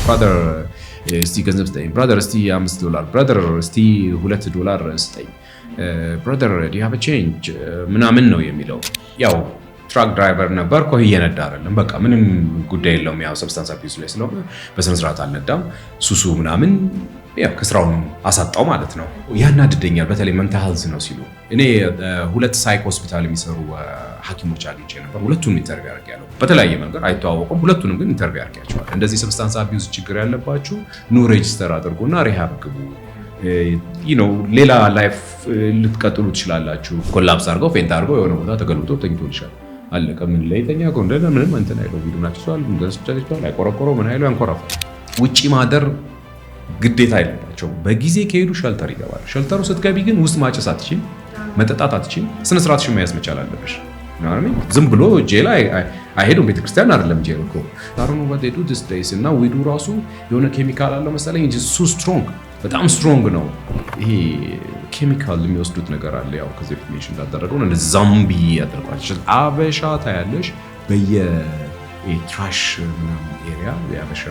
ብራዘር እስቲ ገንዘብ ስጠኝ፣ ብራዘር እስቲ $5፣ ብራዘር እስቲ $2 ስጠኝ፣ ብራዘር do you have a change ምናምን ነው የሚለው። ያው ትራክ ድራይቨር ነበር እኮ እየነዳ አይደለም፣ በቃ ምንም ጉዳይ የለውም። ያው ሰብስታንስ አቢዩዝ ላይ ስለሆነ በስነ ስርዓት አልነዳም። ሱሱ ምናምን ያው ከስራውን አሳጣው ማለት ነው። ያናድደኛል በተለይ ሜንታል ሄልዝ ነው ሲሉ። እኔ 2 ሳይክ ሆስፒታል የሚሰሩ ሐኪሞች አግኝቼ ነበር። ሁለቱንም ኢንተርቪው አድርጌያለሁ። በተለያየ መንገድ አይተዋወቁም። ሁለቱንም ግን ኢንተርቪው አድርጌያቸዋለሁ። እንደዚህ ሰብስታንስ አቢዩዝ ችግር ያለባችሁ ኑ ሬጂስተር አድርጉና ሪሃብ ግቡ። ሌላ ላይፍ ልትቀጥሉ ትችላላችሁ። ኮላፕስ አድርገው ፌንት አድርገው የሆነ ቦታ ተገልብጦ ተኝቶ ይችላል። አለቀ። ምን ላይ ተኛ ጎንደለ ምንም እንትን አይለው። ቪዲዮናችሁ ሰዋል እንደስቻለችው አይቆረቆረው ምን አይለው ያንኮራፋል። ውጪ ማደር ግዴታ አይደላቸው። በጊዜ ከሄዱ ሸልተር ይገባል። ሸልተሩ ስትገቢ ግን ውስጥ ማጨስ አትችል፣ መጠጣት አትችል፣ ስነ ስርዓትሽን መያዝ መቻል አለብሽ። ዝም ብሎ ጄላ አይሄዱም። ቤተክርስቲያን አይደለም ጄል እኮ ታሩኑ ወደዱ this days እና ዊዱ ራሱ የሆነ ኬሚካል አለው መሰለኝ እንጂ ሱ ስትሮንግ በጣም ስትሮንግ ነው። ይሄ ኬሚካል የሚወስዱት ነገር አለ። ያው ከዚህ በፊት ሜንሽን እንዳደረገው እንደ ዛምቢ ያደርጓል። አበሻ ታያለሽ በየትራሽ ምናምን ኤሪያ የአበሻ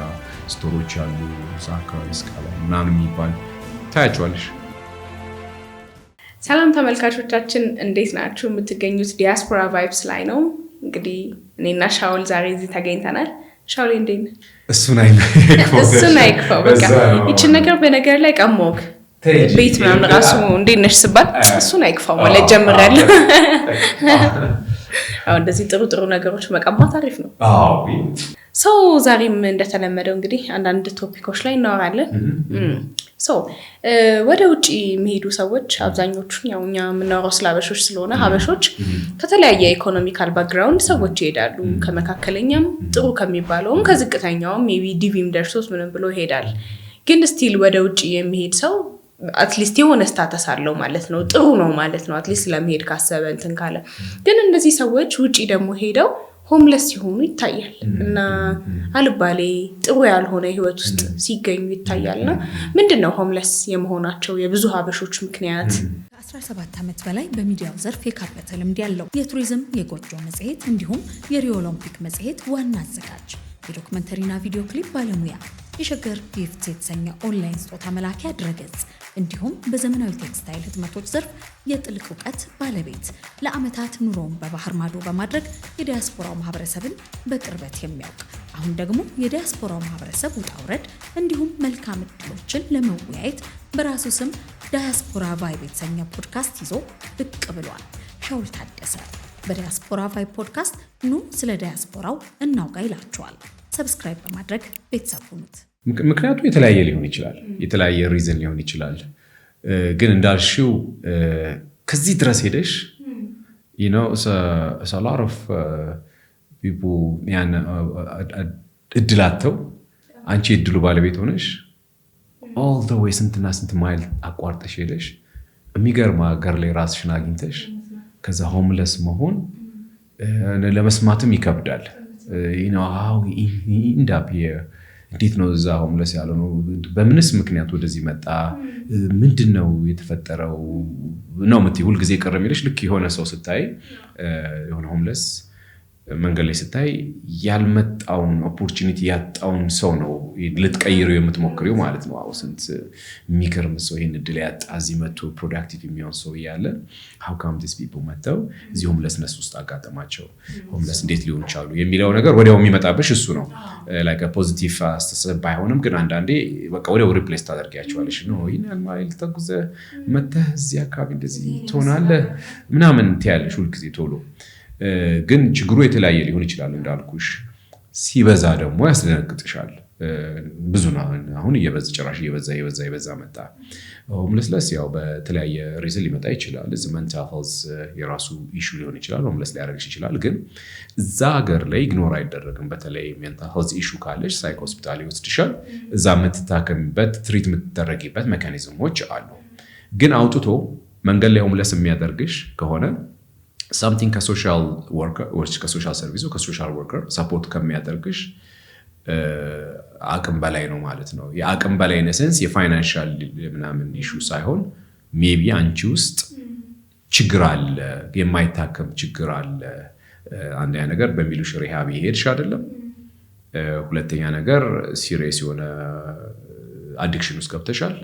ስቶሮች ያሉ አካባቢ ስካላ ምናምን የሚባል ታያቸዋለሽ። ሰላም ተመልካቾቻችን እንዴት ናችሁ? የምትገኙት ዲያስፖራ ቫይብስ ላይ ነው። እንግዲህ እኔና ሻውል ዛሬ እዚህ ተገኝተናል። ሻውል እንዴት ነህ? እሱን አይክፈው በቃ ይችን ነገር በነገር ላይ ቀሞክ ቤት ምናምን ራሱ እንዴት ነሽ ስባል እሱን አይክፈው ማለት ጀምራለሁ። አሁን እንደዚህ ጥሩ ነገሮች መቀማት አሪፍ ነው። ሰው ዛሬም እንደተለመደው እንግዲህ አንዳንድ ቶፒኮች ላይ እናወራለን። ወደ ውጪ የሚሄዱ ሰዎች አብዛኞቹን ያው እኛ የምናወራው ስለ ሀበሾች ስለሆነ ሀበሾች ከተለያየ ኢኮኖሚካል ባክግራውንድ ሰዎች ይሄዳሉ። ከመካከለኛም ጥሩ ከሚባለውም ከዝቅተኛውም ሜቢ ዲቪም ደርሶት ምንም ብሎ ይሄዳል። ግን ስቲል ወደ ውጪ የሚሄድ ሰው አትሊስት የሆነ ስታተስ አለው ማለት ነው። ጥሩ ነው ማለት ነው። አትሊስት ለመሄድ ካሰበ እንትን ካለ። ግን እነዚህ ሰዎች ውጪ ደግሞ ሄደው ሆምለስ ሲሆኑ ይታያል እና አልባሌ ጥሩ ያልሆነ ህይወት ውስጥ ሲገኙ ይታያልና ምንድነው ሆምለስ የመሆናቸው የብዙ ሀበሾች ምክንያት? ከ17 ዓመት በላይ በሚዲያው ዘርፍ የካበተ ልምድ ያለው የቱሪዝም የጎጆ መጽሔት እንዲሁም የሪዮ ኦሎምፒክ መጽሔት ዋና አዘጋጅ፣ የዶክመንተሪና ቪዲዮ ክሊፕ ባለሙያ፣ የሸገር ጊፍት የተሰኘ ኦንላይን ስጦታ መላኪያ ድረገጽ እንዲሁም በዘመናዊ ቴክስታይል ህትመቶች ዘርፍ የጥልቅ እውቀት ባለቤት፣ ለዓመታት ኑሮውን በባህር ማዶ በማድረግ የዲያስፖራው ማህበረሰብን በቅርበት የሚያውቅ አሁን ደግሞ የዲያስፖራው ማህበረሰብ ውጣ ውረድ እንዲሁም መልካም ዕድሎችን ለመወያየት በራሱ ስም ዲያስፖራ ቫይብ የተሰኘ ፖድካስት ይዞ ብቅ ብሏል። ሻውል ታደሰ በዲያስፖራ ቫይብ ፖድካስት ኑ ስለ ዲያስፖራው እናውጋ ይላችኋል። ሰብስክራይብ በማድረግ ቤተሰብ ሁኑት። ምክንያቱ የተለያየ ሊሆን ይችላል፣ የተለያየ ሪዝን ሊሆን ይችላል። ግን እንዳልሽው ከዚህ ድረስ ሄደሽ it's a lot of people ያን እድላተው አንቺ እድሉ ባለቤት ሆነሽ all the way ስንትና ስንት ማይል አቋርጠሽ ሄደሽ የሚገርም ሀገር ላይ ራስሽን አግኝተሽ ከዛ ሆምለስ መሆን ለመስማትም ይከብዳል። how end up here እንዴት ነው እዛ ሆምለስ ያለው ነው? በምንስ ምክንያት ወደዚህ መጣ? ምንድነው የተፈጠረው ነው ምት ሁሉ ጊዜ ቀረ የሚልሽ ልክ የሆነ ሰው ስታይ የሆነ ሆምለስ መንገድ ላይ ስታይ ያልመጣውን ኦፖርቹኒቲ ያጣውን ሰው ነው ልትቀይሩ የምትሞክሪው ማለት ነው። አው ስንት የሚገርም ሰው ይሄን እድል ያጣ እዚህ መጥቶ ፕሮዳክቲቭ የሚሆን ሰው ያለ how come these people መጥተው እዚህ ሆምለስነስ ውስጥ አጋጠማቸው? ሆምለስ እንዴት ሊሆን ቻሉ የሚለው ነገር ወዲያው የሚመጣብሽ እሱ ነው። like a positive አስተሳሰብ ባይሆንም ግን አንዳንዴ በቃ ወዲያው ሪፕሌስ ታደርጊያቸዋለሽ ነው ይሄን ማይል ተጉዘ መጥተህ እዚህ አካባቢ እንደዚህ ትሆናለህ ምናምን ትያለሽ ሁሉ ጊዜ ቶሎ። ግን ችግሩ የተለያየ ሊሆን ይችላል እንዳልኩሽ። ሲበዛ ደግሞ ያስደነግጥሻል። ብዙ ነው አሁን እየበዛ ጭራሽ እየበዛ መጣ። ሆምለስነስ ያው በተለያየ ሪዝን ሊመጣ ይችላል። ሜንታል ሄልዝ የራሱ ኢሹ ሊሆን ይችላል። ሆምለስ ሊያደርግሽ ይችላል። ግን እዛ ሀገር ላይ ኢግኖር አይደረግም። በተለይ ሜንታል ሄልዝ ኢሹ ካለሽ ሳይኮ ሆስፒታል ይወስድሻል። እዛ የምትታከምበት ትሪት የምትደረጊበት ሜካኒዝሞች አሉ። ግን አውጥቶ መንገድ ላይ ሆምለስ የሚያደርግሽ ከሆነ something ከሶሻል ወርከር ወይ ከሶሻል ሰርቪስ ወይ ከሶሻል ወርከር ሰፖርት ከሚያደርግሽ አቅም በላይ ነው ማለት ነው። የአቅም በላይ ነሰንስ የፋይናንሻል ምናምን ኢሹ ሳይሆን ሜቢ አንቺ ውስጥ ችግር አለ፣ የማይታከም ችግር አለ። አንድ ነገር በሚሉሽ ሪሃብ ይሄድሽ አይደለም ሁለተኛ ነገር ሲሪየስ የሆነ አዲክሽን ውስጥ ገብተሻል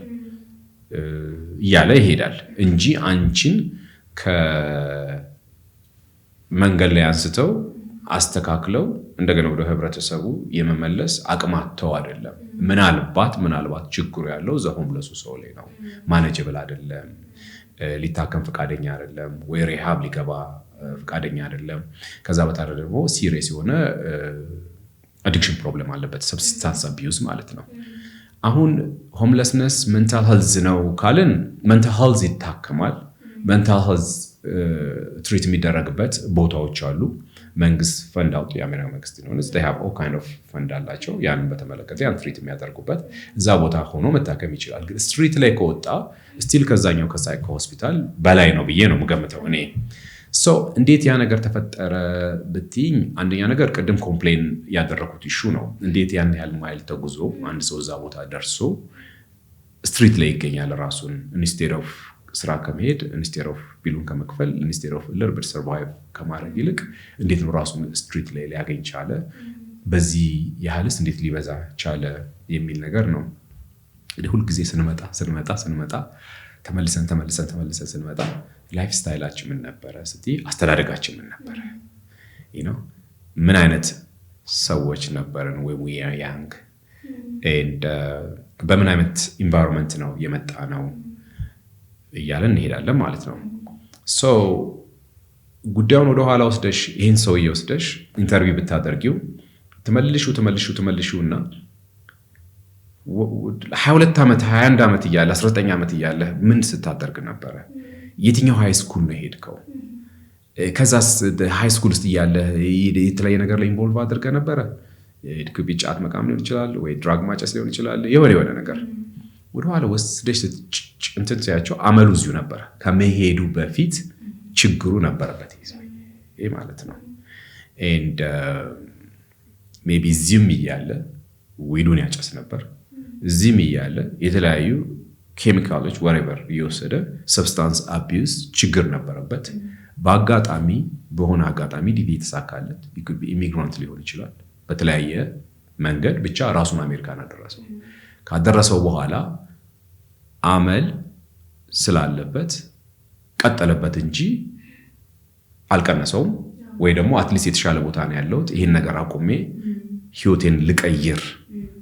እያለ ይሄዳል እንጂ አንቺን ከመንገድ ላይ አንስተው አስተካክለው እንደገና ወደ ህብረተሰቡ የመመለስ አቅማቸው አይደለም። ምናልባት ችግሩ ያለው ሆምለሱ ሰው ላይ ነው። ማኔጀብል አይደለም፣ ሊታከም ፈቃደኛ አይደለም፣ ወይ ሪሃብ ሊገባ ፈቃደኛ አይደለም። ከዛ በታረ ደግሞ ሲሪየስ የሆነ አዲክሽን ፕሮብሌም አለበት፣ ሰብስታንስ አቢዩዝ ማለት ነው። አሁን ሆምለስነስ ሜንታል ሄልዝ ነው ካልን ሜንታል ሄልዝ ይታከማል። ሜንታል ሄልዝ ትሪት የሚደረግበት ቦታዎች አሉ። መንግስት ፈንድ አውጡ፣ የአሜሪካ መንግስት ነው። they have all kind of ፈንድ አላቸው። ያንን በተመለከተ ያን ትሪት የሚያደርጉበት እዛ ቦታ ሆኖ መታከም ይችላል። ግን ስትሪት ላይ ከወጣ ስቲል ከዛኛው ከሳይኮ ሆስፒታል በላይ ነው ብዬ ነው የምገምተው እኔ። እንዴት ያ ነገር ተፈጠረ ብትይኝ፣ አንደኛ ነገር ቅድም ኮምፕሌን ያደረኩት ኢሹ ነው። እንዴት ያን ያህል ማይል ተጉዞ አንድ ሰው እዛ ቦታ ደርሶ ስትሪት ላይ ይገኛል ራሱን ኢንስቴድ ኦፍ ስራ ከመሄድ ኢንስቴድ ኦፍ ቢሉን ከመክፈል ኢንስቴድ ኦፍ ልርብድ ሰርቫይቭ ከማድረግ ይልቅ እንዴት ነው ራሱን ስትሪት ላይ ሊያገኝ ቻለ? በዚህ ያህልስ እንዴት ሊበዛ ቻለ የሚል ነገር ነው። እንግዲህ ሁልጊዜ ስንመጣ ተመልሰን ስንመጣ ላይፍ ስታይላችን ምን ነበረ ስትይ፣ አስተዳደጋችን ምን ነበረ? ምን አይነት ሰዎች ነበርን? ወይ we are young and በምን አይነት ኢንቫይሮንመንት ነው የመጣ ነው እያለን እንሄዳለን ማለት ነው። ጉዳዩን ወደ ኋላ ወስደሽ ይህን ሰውዬ ወስደሽ ኢንተርቪው ብታደርጊው ተመልሹና 22 ዓመት 21 ዓመት እያለ 19 ዓመት እያለ ምን ስታደርግ ነበረ? የትኛው ሃይ ስኩል ነው ሄድከው? ከዛስ ሃይ ስኩል ውስጥ እያለ የተለያየ ነገር ላይ ኢንቮልቭ አድርገ ነበረ? ጫት መቃም ሊሆን ይችላል፣ ወይ ድራግ ማጨስ ሊሆን ይችላል። የሆነ ነገር ወደኋላ ወስደሽ እንትን ሲያቸው አመሉ እዚሁ ነበር። ከመሄዱ በፊት ችግሩ ነበረበት ይሄ ማለት ነው። and maybe እዚህም እያለ ዊዱን ያጨስ ነበር። እዚህም እያለ የተለያዩ ኬሚካሎች whatever እየወሰደ ሰብስታንስ አቢዩዝ ችግር ነበረበት። በሆነ አጋጣሚ ዲቪ የተሳካለት ኢሚግራንት ሊሆን ይችላል። በተለያየ መንገድ ብቻ ራሱን አሜሪካን አደረሰው። ካደረሰው በኋላ አመል ስላለበት ቀጠለበት እንጂ አልቀነሰውም። ወይ ደግሞ አትሊስት የተሻለ ቦታ ነው ያለው፣ ይሄን ነገር አቆሜ ህይወቴን ልቀይር፣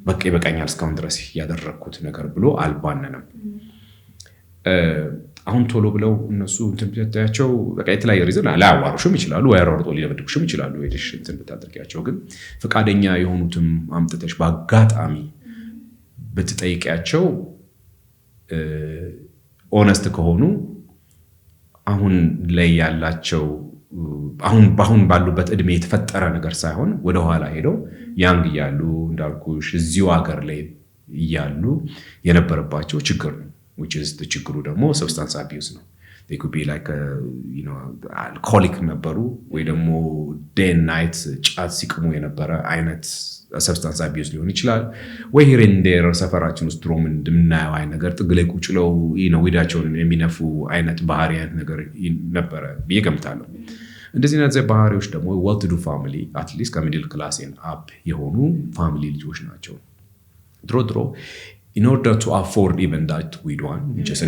በቃ ይበቃኛል እስካሁን ድረስ ያደረኩት ነገር ብሎ አልባነንም። አሁን ቶሎ ብለው እነሱ እንትንታቸው በቃ የተለያየ ሪዝን አላዋሩሽም ይችላሉ፣ ወይ አሯርጦ ሊደብድቡሽም ይችላሉ። ሄደሽ እንትን ብታደርጊያቸው ግን ፈቃደኛ የሆኑትም አምጥተሽ በአጋጣሚ ብትጠይቂያቸው ኦነስት ከሆኑ አሁን ላይ ያላቸው አሁን ባሉበት እድሜ የተፈጠረ ነገር ሳይሆን ወደ ኋላ ሄደው ያንግ እያሉ እንዳልኩሽ እዚሁ ሀገር ላይ እያሉ የነበረባቸው ችግር ነው። which is the ችግሩ ደግሞ substance abuse ነው። they could be like alcoholic ነበሩ፣ ወይ ደግሞ day and night ጫት ሲቅሙ የነበረ አይነት substance abuse ሊሆን ይችላል። ወይ here and there ሰፈራችን ውስጥ ድሮም እንደምናየው አይነት ነገር ጥግ ላይ ቁጭ ብለው ዊዳቸውን የሚነፉ አይነት ባህሪያት ነገር ነበረ ብዬ ገምታለሁ። እንደዚህ አይነት ባህሪዎች ደግሞ well to do family at least ከሚድል ክላስ and up የሆኑ ፋሚሊ ልጆች ናቸው። ድሮ in order to afford even that we'd want, which is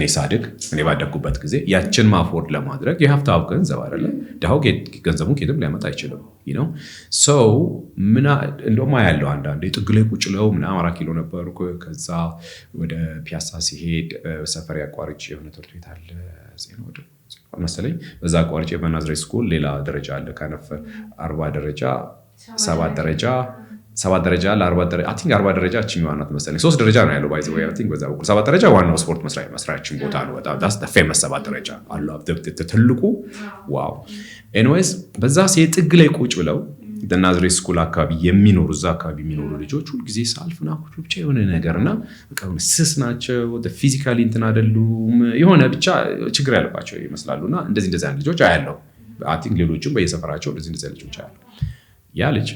እኔ ባደግኩበት ጊዜ ያችን ማፎርድ ለማድረግ you have to have ገንዘብ አይደለ? ደሃው ገንዘቡን ከየትም ሊያመጣ አይችልም። so እንደውም ያለው አንዳንዴ ጥግ ላይ ቁጭ ብለው 4 ኪሎ ነበርኩ። ከዛ ወደ ፒያሳ ሲሄድ ሰፈር ያቋርጭ የሆነ ትምህርት ቤት አለ ዜናወደ መሰለኝ። በዛ አቋርጭ በናዝሬት ስኩል ሌላ ደረጃ አለ፣ ከነፈ 40 ደረጃ 7 ደረጃ ለ40 ደረጃ I think 40 ደረጃ እቺኛው ናት መሰለኝ። 3 ደረጃ ነው ያለው by the way I think በዛ በኩል 7 ደረጃ ዋናው ስፖርት መስራያችን ቦታ ነው። በጣም that's the famous 7 ደረጃ አለው ትልቁ ዋው። anyways በዛ ጥግ ላይ ቁጭ ብለው በናዝሬት ስኩል አካባቢ እዛ አካባቢ የሚኖሩ ልጆች ሁሉ ጊዜ ሳልፍና ብቻ የሆነ ነገርና በቃ ስስ ናቸው፣ ፊዚካሊ እንትን አይደሉም፣ የሆነ ብቻ ችግር ያለባቸው ይመስላሉና እንደዚህ አይነት ልጆች አያለው። I think ሌሎችም በየሰፈራቸው እንደዚህ ልጆች አያለው። ያ ልጅ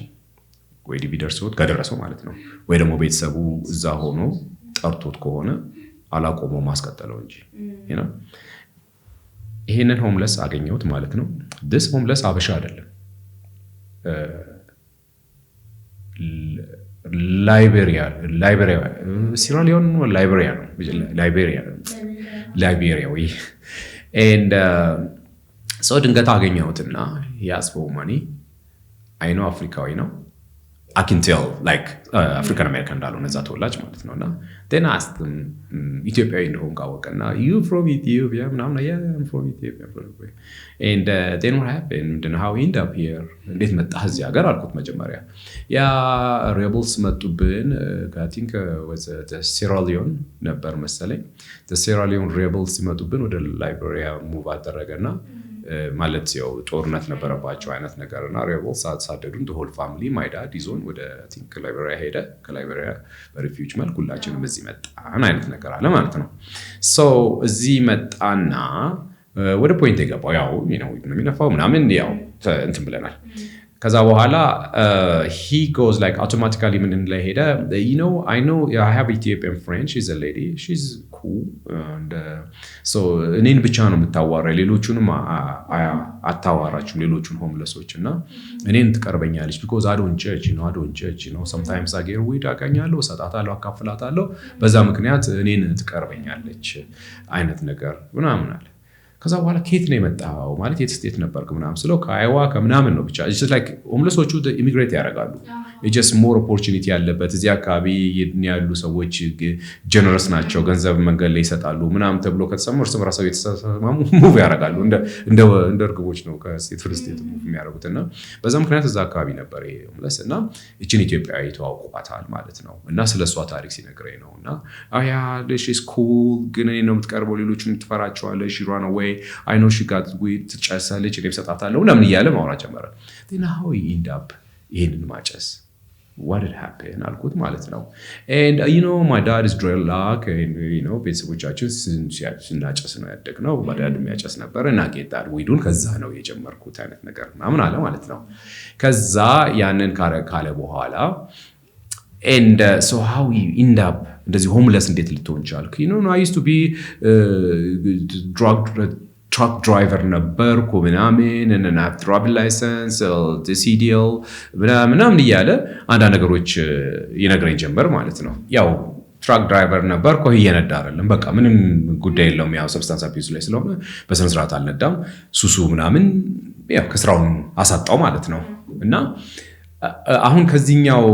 ወይ ዲቪ ደርሶት ከደረሰው ማለት ነው፣ ወይ ደግሞ ቤተሰቡ እዛ ሆኖ ጠርቶት ከሆነ አላቆመው ማስቀጠለው እንጂ ይሄንን ሆምለስ አገኘሁት ማለት ነው። this ሆምለስ አበሻ አይደለም። ላይቤሪያ ሲራሊዮን ላይቤሪያ ወይ and so ድንገት አገኘሁትና he asked for money I know አፍሪካዊ ነው I can tell like African American እንዳልሆነ እዛ ተወላጅ ማለት ነውና then I asked them ኢትዮጵያዊ እንደሆነ ካወቀና you from Ethiopia ምናምን yeah I'm from Ethiopia and then what happened and how end up here እንዴት መጣህ እዚህ ሀገር አልኩት መጀመሪያ ያ rebels መጡብን I think was the Sierra Leone ነበር መሰለኝ the Sierra Leone rebels መጡብን ወደ ላይቤሪያ ሙቭ አደረገና ማለት ያው ጦርነት ነበረባቸው አይነት ነገርና rebels ሳደዱን the whole family my dad ይዞን ወደ I think ላይቤሪያ ሄደ ከላይቤሪያ በሪፊውጅ መልኩ ሁላችንም እዚህ መጣን አይነት ነገር አለ ማለት ነው so እዚህ መጣና ወደ ፖይንት የገባው ያው የሚነፋው ምናምን ያው እንትን ብለናል ከዛ በኋላ he goes like automatically ምን ላይ ሄደ I know I have Ethiopian friend she's a lady she's cool and so እኔን ብቻ ነው የምታዋራ ሌሎቹንም አታዋራችሁም ሌሎቹን ሆምለሶችና እኔን ትቀርበኛለች because I don't judge sometimes I get weird አጋኛለሁ ሰጣታለሁ አካፍላታለሁ በዛ ምክንያት እኔን ትቀርበኛለች አይነት ነገር ምናምን አለ ከዛ በኋላ ኬት ነው የመጣው ማለት የት ስቴት ነበርክ ምናምን ስለው ከአይዋ ከምናምን ነው ብቻ it's just like ሆምለሶቹ ኢሚግሬት ያደርጋሉ it's just more opportunity ያለበት እዚህ አካባቢ ያሉ ሰዎች ጀነረስ ናቸው ገንዘብ መንገድ ላይ ይሰጣሉ ምናምን ተብሎ ከተሰማው እርስ በራሳቸው የተሰማሙ ሙቭ ያደርጋሉ እንደ እርግቦች ነው ከስቴት ፍሪ ስቴት ሙቭ የሚያደርጉትና በዛ ምክንያት እዛ አካባቢ ነበር ይሄ ሆምለስ እና እቺን ኢትዮጵያዊ ተዋውቋታል ማለት ነው እና ስለሷ ታሪክ ሲነግረኝ ነውና አያ she's cool ግን እኔ ነው የምትቀርበው ሌሎቹን ትፈራቸዋለሽ you run away I know she got weed ትጨሳለች እኔም ሰጣታለሁ ለምን እያለ ማውራት ጀመረ then how he end up ይሄንን ማጨስ what did happen አልኩት ማለት ነው and my dad is dreadlock and ቤተሰቦቻችን ስናጨስ ነው ያደግነው my dad የሚያጨስ ነበር እና ጌታር ዊዱን ከዛ ነው የጀመርኩት አይነት ነገር ምናምን አለ ማለት ነው ከዛ ያንን ካለ በኋላ and so how we end up እንደዚህ ሆምለስ እንዴት ልትሆን ቻልክ I used to be truck driver ነበርኩ ምናምን and I have driving license the CDL ምናምን እያለ አንዳንድ ነገሮች ይነግረኝ ጀመር ማለት ነው ያው ትራክ ድራይቨር ነበርኩ እየነዳ አይደለም በቃ ምንም ጉዳይ የለውም ያው ሰብስታንስ አቢዩዝ ላይ ስለሆነ በስነ ስርዓት አልነዳም ሱሱ ምናምን ያው ከስራውን አሳጣው ማለት ነው እና አሁን ከዚህኛው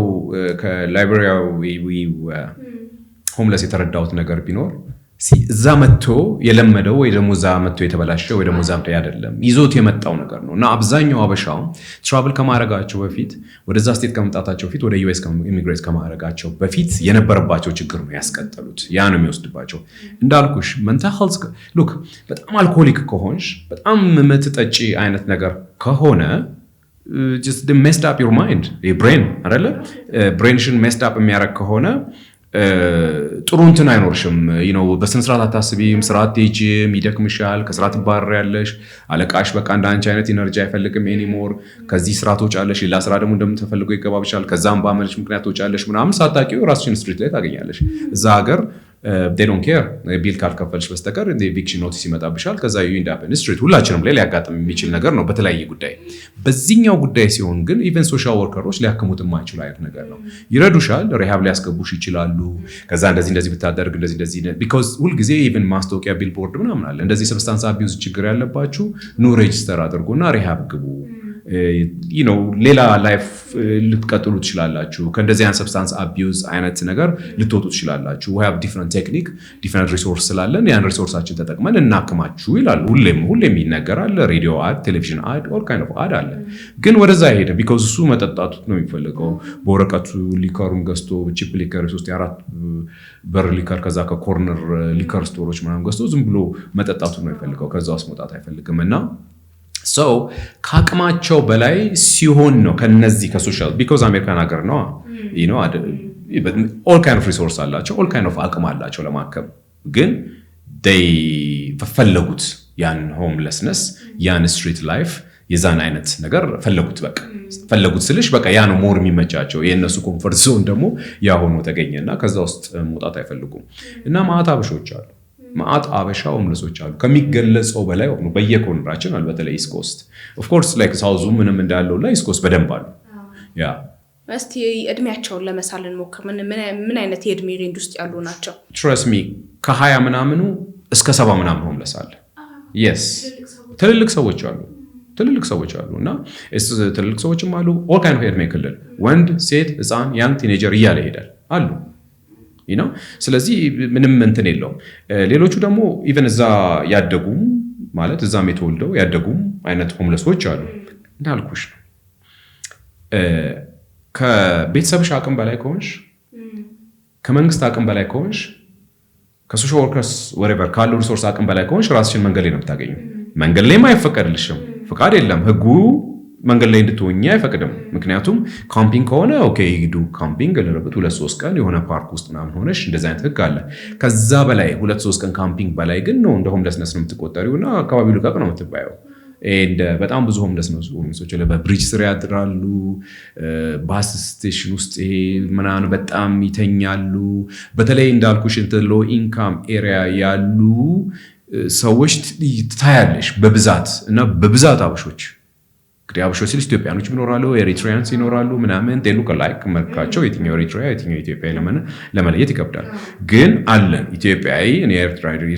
ከላይቤሪያ ሆምለስ የተረዳሁት ነገር ቢኖር እዛ መጥቶ የለመደው ወይ ደግሞ እዛ መጥቶ የተበላሸው ወይ ደግሞ እዛ መጥቶ አይደለም ይዞት የመጣው ነገር ነውና አብዛኛው አበሻው ትራቨል ከማድረጋቸው በፊት ወደዛ ስቴት ከመምጣታቸው በፊት ወደ ዩኤስ ኢሚግሬት ከማድረጋቸው በፊት የነበረባቸው ችግር ነው ያስቀጠሉት ያ ነው የሚወስድባቸው እንዳልኩሽ mental health look በጣም አልኮሊክ ከሆንሽ በጣም የምትጠጪ አይነት ነገር ከሆነ just messed up your mind your brain አይደለ brainሽን messed up የሚያደርግ ከሆነ ጥሩ እንትን አይኖርሽም በስነ ስርዓት አታስቢም ስርዓት ትሄጂም ይደክምሻል ከስርዓት ትባረሪያለሽ አለቃሽ በቃ እንዳንቺ አይነት ኢነርጂ አይፈልግም ኤኒሞር ከዚህ ስራ ትወጫለሽ ሌላ ስራ ደግሞ እንደምትፈልገው ይገባብሻል ከዛም ባመልሽ ምክንያት ትወጫለሽ ምናምን ሳታውቂው ራስሽን ስትሪት ላይ ታገኛለሽ እዛ ሀገር they don't care ቢል ካልከፈልሽ በስተቀር ኤቪክሽን ኖቲስ ይመጣብሻል ከዛ you end up in street ሁላችንም ላይ ሊያጋጥም የሚችል ነገር ነው በተለያየ ጉዳይ በዚህኛው ጉዳይ ሲሆን ግን ኢቨን ሶሻል ወርከሮች ሊያከሙት የማይችሉ አይነት ነገር ነው ይረዱሻል ሪሃብ ሊያስገቡሽ ይችላሉ ከዛ እንደዚህ ብታደርግ እንደዚህ because ሁሉ ጊዜ ኢቨን ማስታወቂያ ቢልቦርድ ምናምን አለ እንደዚህ ሰብስታንስ አቢዩዝ ችግር ያለባችሁ ኖ ሬጂስተር አድርጉና ሪሃብ ግቡ ሌላ ላይፍ ልትቀጥሉ ትችላላችሁ ከእንደዚህ አይነት ሰብስታንስ አቢዩዝ አይነት ነገር ልትወጡ ትችላላችሁ we have different technique different resource ስላለን ያን ሪሶርሳችን ተጠቅመን እናክማችሁ ይላሉ ሁሌም ይነገራል ሬዲዮ አድ ቴሌቪዥን አድ all kind of አድ አለ ግን ወደዛ ሄደ because እሱ መጠጣቱ ነው የሚፈልገው በወረቀቱ ሊከሩን ገዝቶ ቺፕ ሊከር 3-4 በር ሊከር ከዛ ከኮርነር ሊከር ስቶሮች ምናምን ገዝቶ ዝም ብሎ መጠጣቱ ነው የሚፈልገው ከዛ ውስጥ መውጣት አይፈልግምና so ካቅማቸው በላይ ሲሆን ነው ከነዚህ ከሶሻል because አሜሪካን ሀገር ነው all kind of resource አላቸው all kind of አቅም አላቸው ለማከም ግን they ፈለጉት ያን homelessness ያን street life የዛን አይነት ነገር ፈለጉት ስልሽ በቃ ያ ነው ሞር የሚመቻቸው የነሱ ኮምፎርት ዞን ደግሞ ያ ሆኖ ተገኘና ከዛ ውስጥ መውጣት አይፈልጉም እና ማታ አበሾች አሉ ማአት አበሻ ሆምለሶች አሉ ከሚገለጸው በላይ ሆኖ በየኮርነራችን አለ በተለይ ኢስት ኮስት ኦፍ ኮርስ ላይክ ሳውዙ ምንም እንዳለው ላይ ኢስት ኮስት በደንብ አሉ ያ እስቲ እድሜያቸውን ለመሳል እንሞክር ምን አይነት የእድሜ ሬንጅ ውስጥ ያሉ ናቸው trust me ከ20 ምናምኑ እስከ 70 ምናምን ሆምለስ አለ yes ትልልቅ ሰዎች አሉና ትልልቅ ሰዎችም አሉ all kind of እድሜ ክልል ወንድ ሴት ህፃን ያንግ ቲኔጀር እያለ ይሄዳል አሉ you know ስለዚህ ምንም እንትን የለውም ሌሎቹ ደግሞ ኢቭን እዛ ያደጉ ማለት እዛም የተወልደው ያደጉ አይነት ሆምለሶች አሉ እንዳልኩሽ ነው ከቤተሰብሽ አቅም በላይ ከሆንሽ ከመንግስት አቅም በላይ ከሆንሽ ከሶሻል ወርከርስ whatever ካለው ሪሶርስ አቅም በላይ ከሆንሽ ራስሽን መንገድ ላይ ነው የምታገኙ መንገድ ላይ አይፈቀድልሽም ፍቃድ የለም ህጉ መንገድ ላይ እንድትሆኚ አይፈቅድም ምክንያቱም ካምፒንግ ከሆነ ኦኬ ይዱ ካምፒንግ ለረበት 2-3 ቀን የሆነ ፓርክ ውስጥ ምናምን ሆነሽ እንደዛ አይነት ህግ አለ ከዛ በላይ 2-3 ቀን ካምፒንግ በላይ ግን ነው እንደ ሆምለስነስ ነው የምትቆጠሪውና አካባቢው ልቀቅ ነው የምትባየው በጣም ብዙ ሆምለሶች በብሪጅ ስር ያድራሉ ባስ ስቴሽን ውስጥ ምናምን በጣም ይተኛሉ በተለይ እንዳልኩሽ ሎ ኢንካም ኤሪያ ያሉ ሰዎች ታያለሽ በብዛት እና በብዛት አበሾች አበሾች ሲል ኢትዮጵያኖች ይኖራሉ ኤሪትሪያንስ ይኖራሉ ምናምን they look alike መልካቸው የትኛው ኤሪትሪያ የትኛው ኢትዮጵያ ለመለየት ይከብዳል ግን አለ ኢትዮጵያዊ እኔ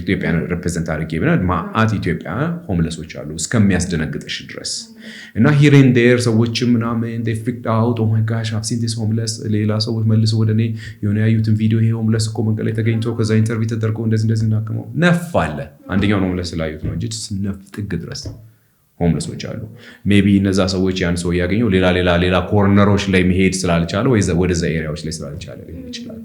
ኢትዮጵያን ሪፕሬዘንት አድርጌ ብናል ማአት ኢትዮጵያ ሆምለሶች አሉ እስከሚያስደነግጥሽ ድረስ እና here and there ሰዎች ምናምን they freaked out oh my gosh I've seen this homeless ሌላ ሰዎች መልሰው ወደኔ የሆነ ያዩትን ቪዲዮ ይሄ ሆምለስ እኮ መንገድ ላይ ተገኝቶ ከዛ ኢንተርቪው ተደርጎ እንደዚህ እናከመው ነፍ አለ አንደኛው ሆምለስ ላዩት ነው እንጂ ነፍ ጥግ ድረስ ሆምለሶች አሉ ሜቢ እነዛ ሰዎች ያን ሰው ያገኘው ሌላ ኮርነሮች ላይ መሄድ ስላልቻለ ወይ ወደዛ ኤሪያዎች ላይ ስላልቻለ ሊሆን ይችላል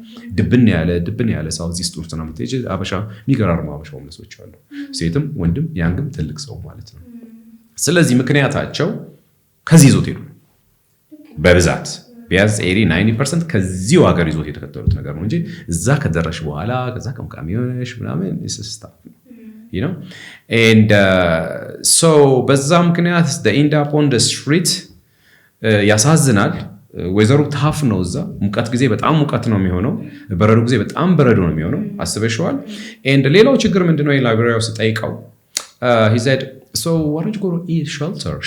ድብን ያለ ሳውዝ ኢስት ውስጥ ነው የምትሄጂ አበሻ የሚገራርሙ አበሻ ሆምለሶች አሉ ሴትም ወንድም ያንግም ትልቅ ሰው ማለት ነው ስለዚህ ምክንያታቸው ከዚህ ይዞት ሄዱ በብዛት ቢያዝ 80-90% ከዚሁ ሀገር ይዞት የተከተሉት ነገር ነው እንጂ እዛ ከደረሽ በኋላ ከዛ ከመቃሚዮሽ ምናምን ስስታፍ you know and so በዛ ምክንያት the end up on the street ያሳዝናል ወይዘሩ ታፍ ነው እዛ ሙቀት ጊዜ በጣም ሙቀት ነው የሚሆነው በረዶ ጊዜ በጣም በረዶ ነው የሚሆነው አስበሽዋል and ሌላው ችግር ምንድነው የላይብራሪው ስጠይቀው he said so why don't you go to eat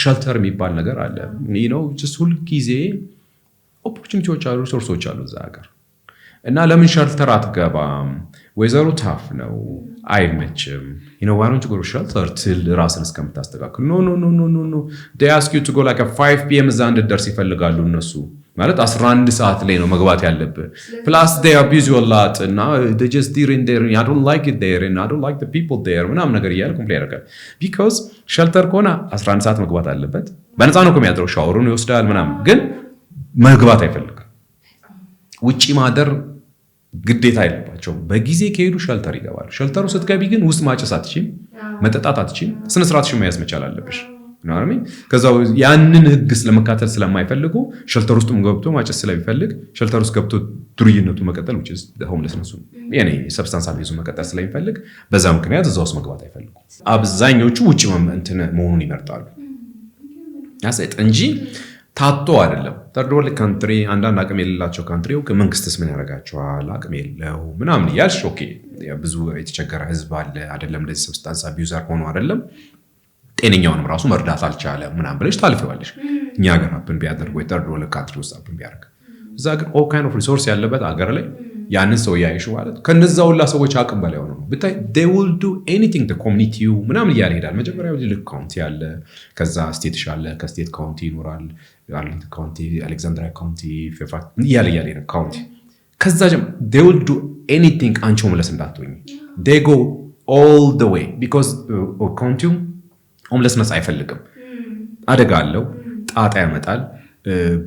shelter የሚባል ነገር አለ you know just ሁሉ ጊዜ ኦፖርቹኒቲዎች አሉ ሪሶርሶች አሉ እዛ ሀገር እና ለምን ሸልተር አትገባም ወይዘሩ ታፍ ነው አይመችም you know why don't you go to shelter till ራስን እስከምታስተካክል no they ask you to go like at 5 p.m. እዛ እንድትደርስ ይፈልጋሉ እነሱ ማለት 11 ሰዓት ላይ ነው መግባት ያለብህ plus they abuse you a lot and they just in there I don't like it there and I don't like the people there ምናምን ነገር እያለ ኮምፕሌን ያደርጋል because shelter ከሆነ 11 ሰዓት መግባት አለበት በነፃ ነው የሚያድረው ሻወሩን ይወስዳል ምናምን ግን መግባት አይፈልግም ውጪ ማደር ግዴታ አይደለም በጊዜ ከሄዱ ሸልተር ይገባሉ ሸልተሩ ስትገቢ ግን ውስጥ ማጨስ አትችይም መጠጣት አትችይም ስነ ስርዓትሽን መያዝ መቻል አለብሽ ነው አይደል ከዛው ያንን ህግ ስለመካተል ስለማይፈልጉ ሸልተር ውስጥም ገብቶ ማጨስ ስለሚፈልግ ሸልተር ውስጥ ገብቶ ዱርዬነቱ መቀጠል which is the homelessness ያኔ ሰብስታንስ አቢዩዝ መቀጠል ስለሚፈልግ በዛ ምክንያት እዛው ውስጥ መግባት አይፈልጉ አብዛኞቹ ውጪ መሆኑን ይመርጣሉ ያሰጥ እንጂ ታቶ አይደለም third world country አንዳንድ አቅም የሌላቸው ካንትሪው መንግስትስ ምን ያረጋቸዋል አቅም የለው ምናምን ያልሽ ኦኬ ብዙ የተቸገረ ህዝብ አለ አይደለም እንደዚህ ሰብስታንስ አቢዩዘር ሆኖ አይደለም ጤነኛውንም ራሱ መርዳት አልቻለም ምናምን ብለሽ ታልፈዋለሽ እኛ ሀገር ሀፕን ቢያደርግ ወይ third world country ውስጥ ሀፕን ቢያደርግ እዛ ግን all kind of resource ያለበት ሀገር ላይ ያንን ሰው ያይሽ ማለት ከነዛው ሁላ ሰዎች አቅም በላይ ሆኖ ብታይ they will do anything the community ምናምን እያለ ይሄዳል መጀመሪያው ልክ ካውንቲ አለ ከዛ ስቴት ሻለ ከስቴት ካውንቲ ይኖራል አርሊንግተን ካውንቲ አሌክዛንድሪያ ካውንቲ ፌርፋክስ እያለ ይሄዳል ካውንቲ ከዛ they will do anything አንቺ ሆምለስ እንዳትሆኚ they go all the way because ካውንቲው ሆምለስነስ አይፈልግም አደጋ አለው ጣጣ ያመጣል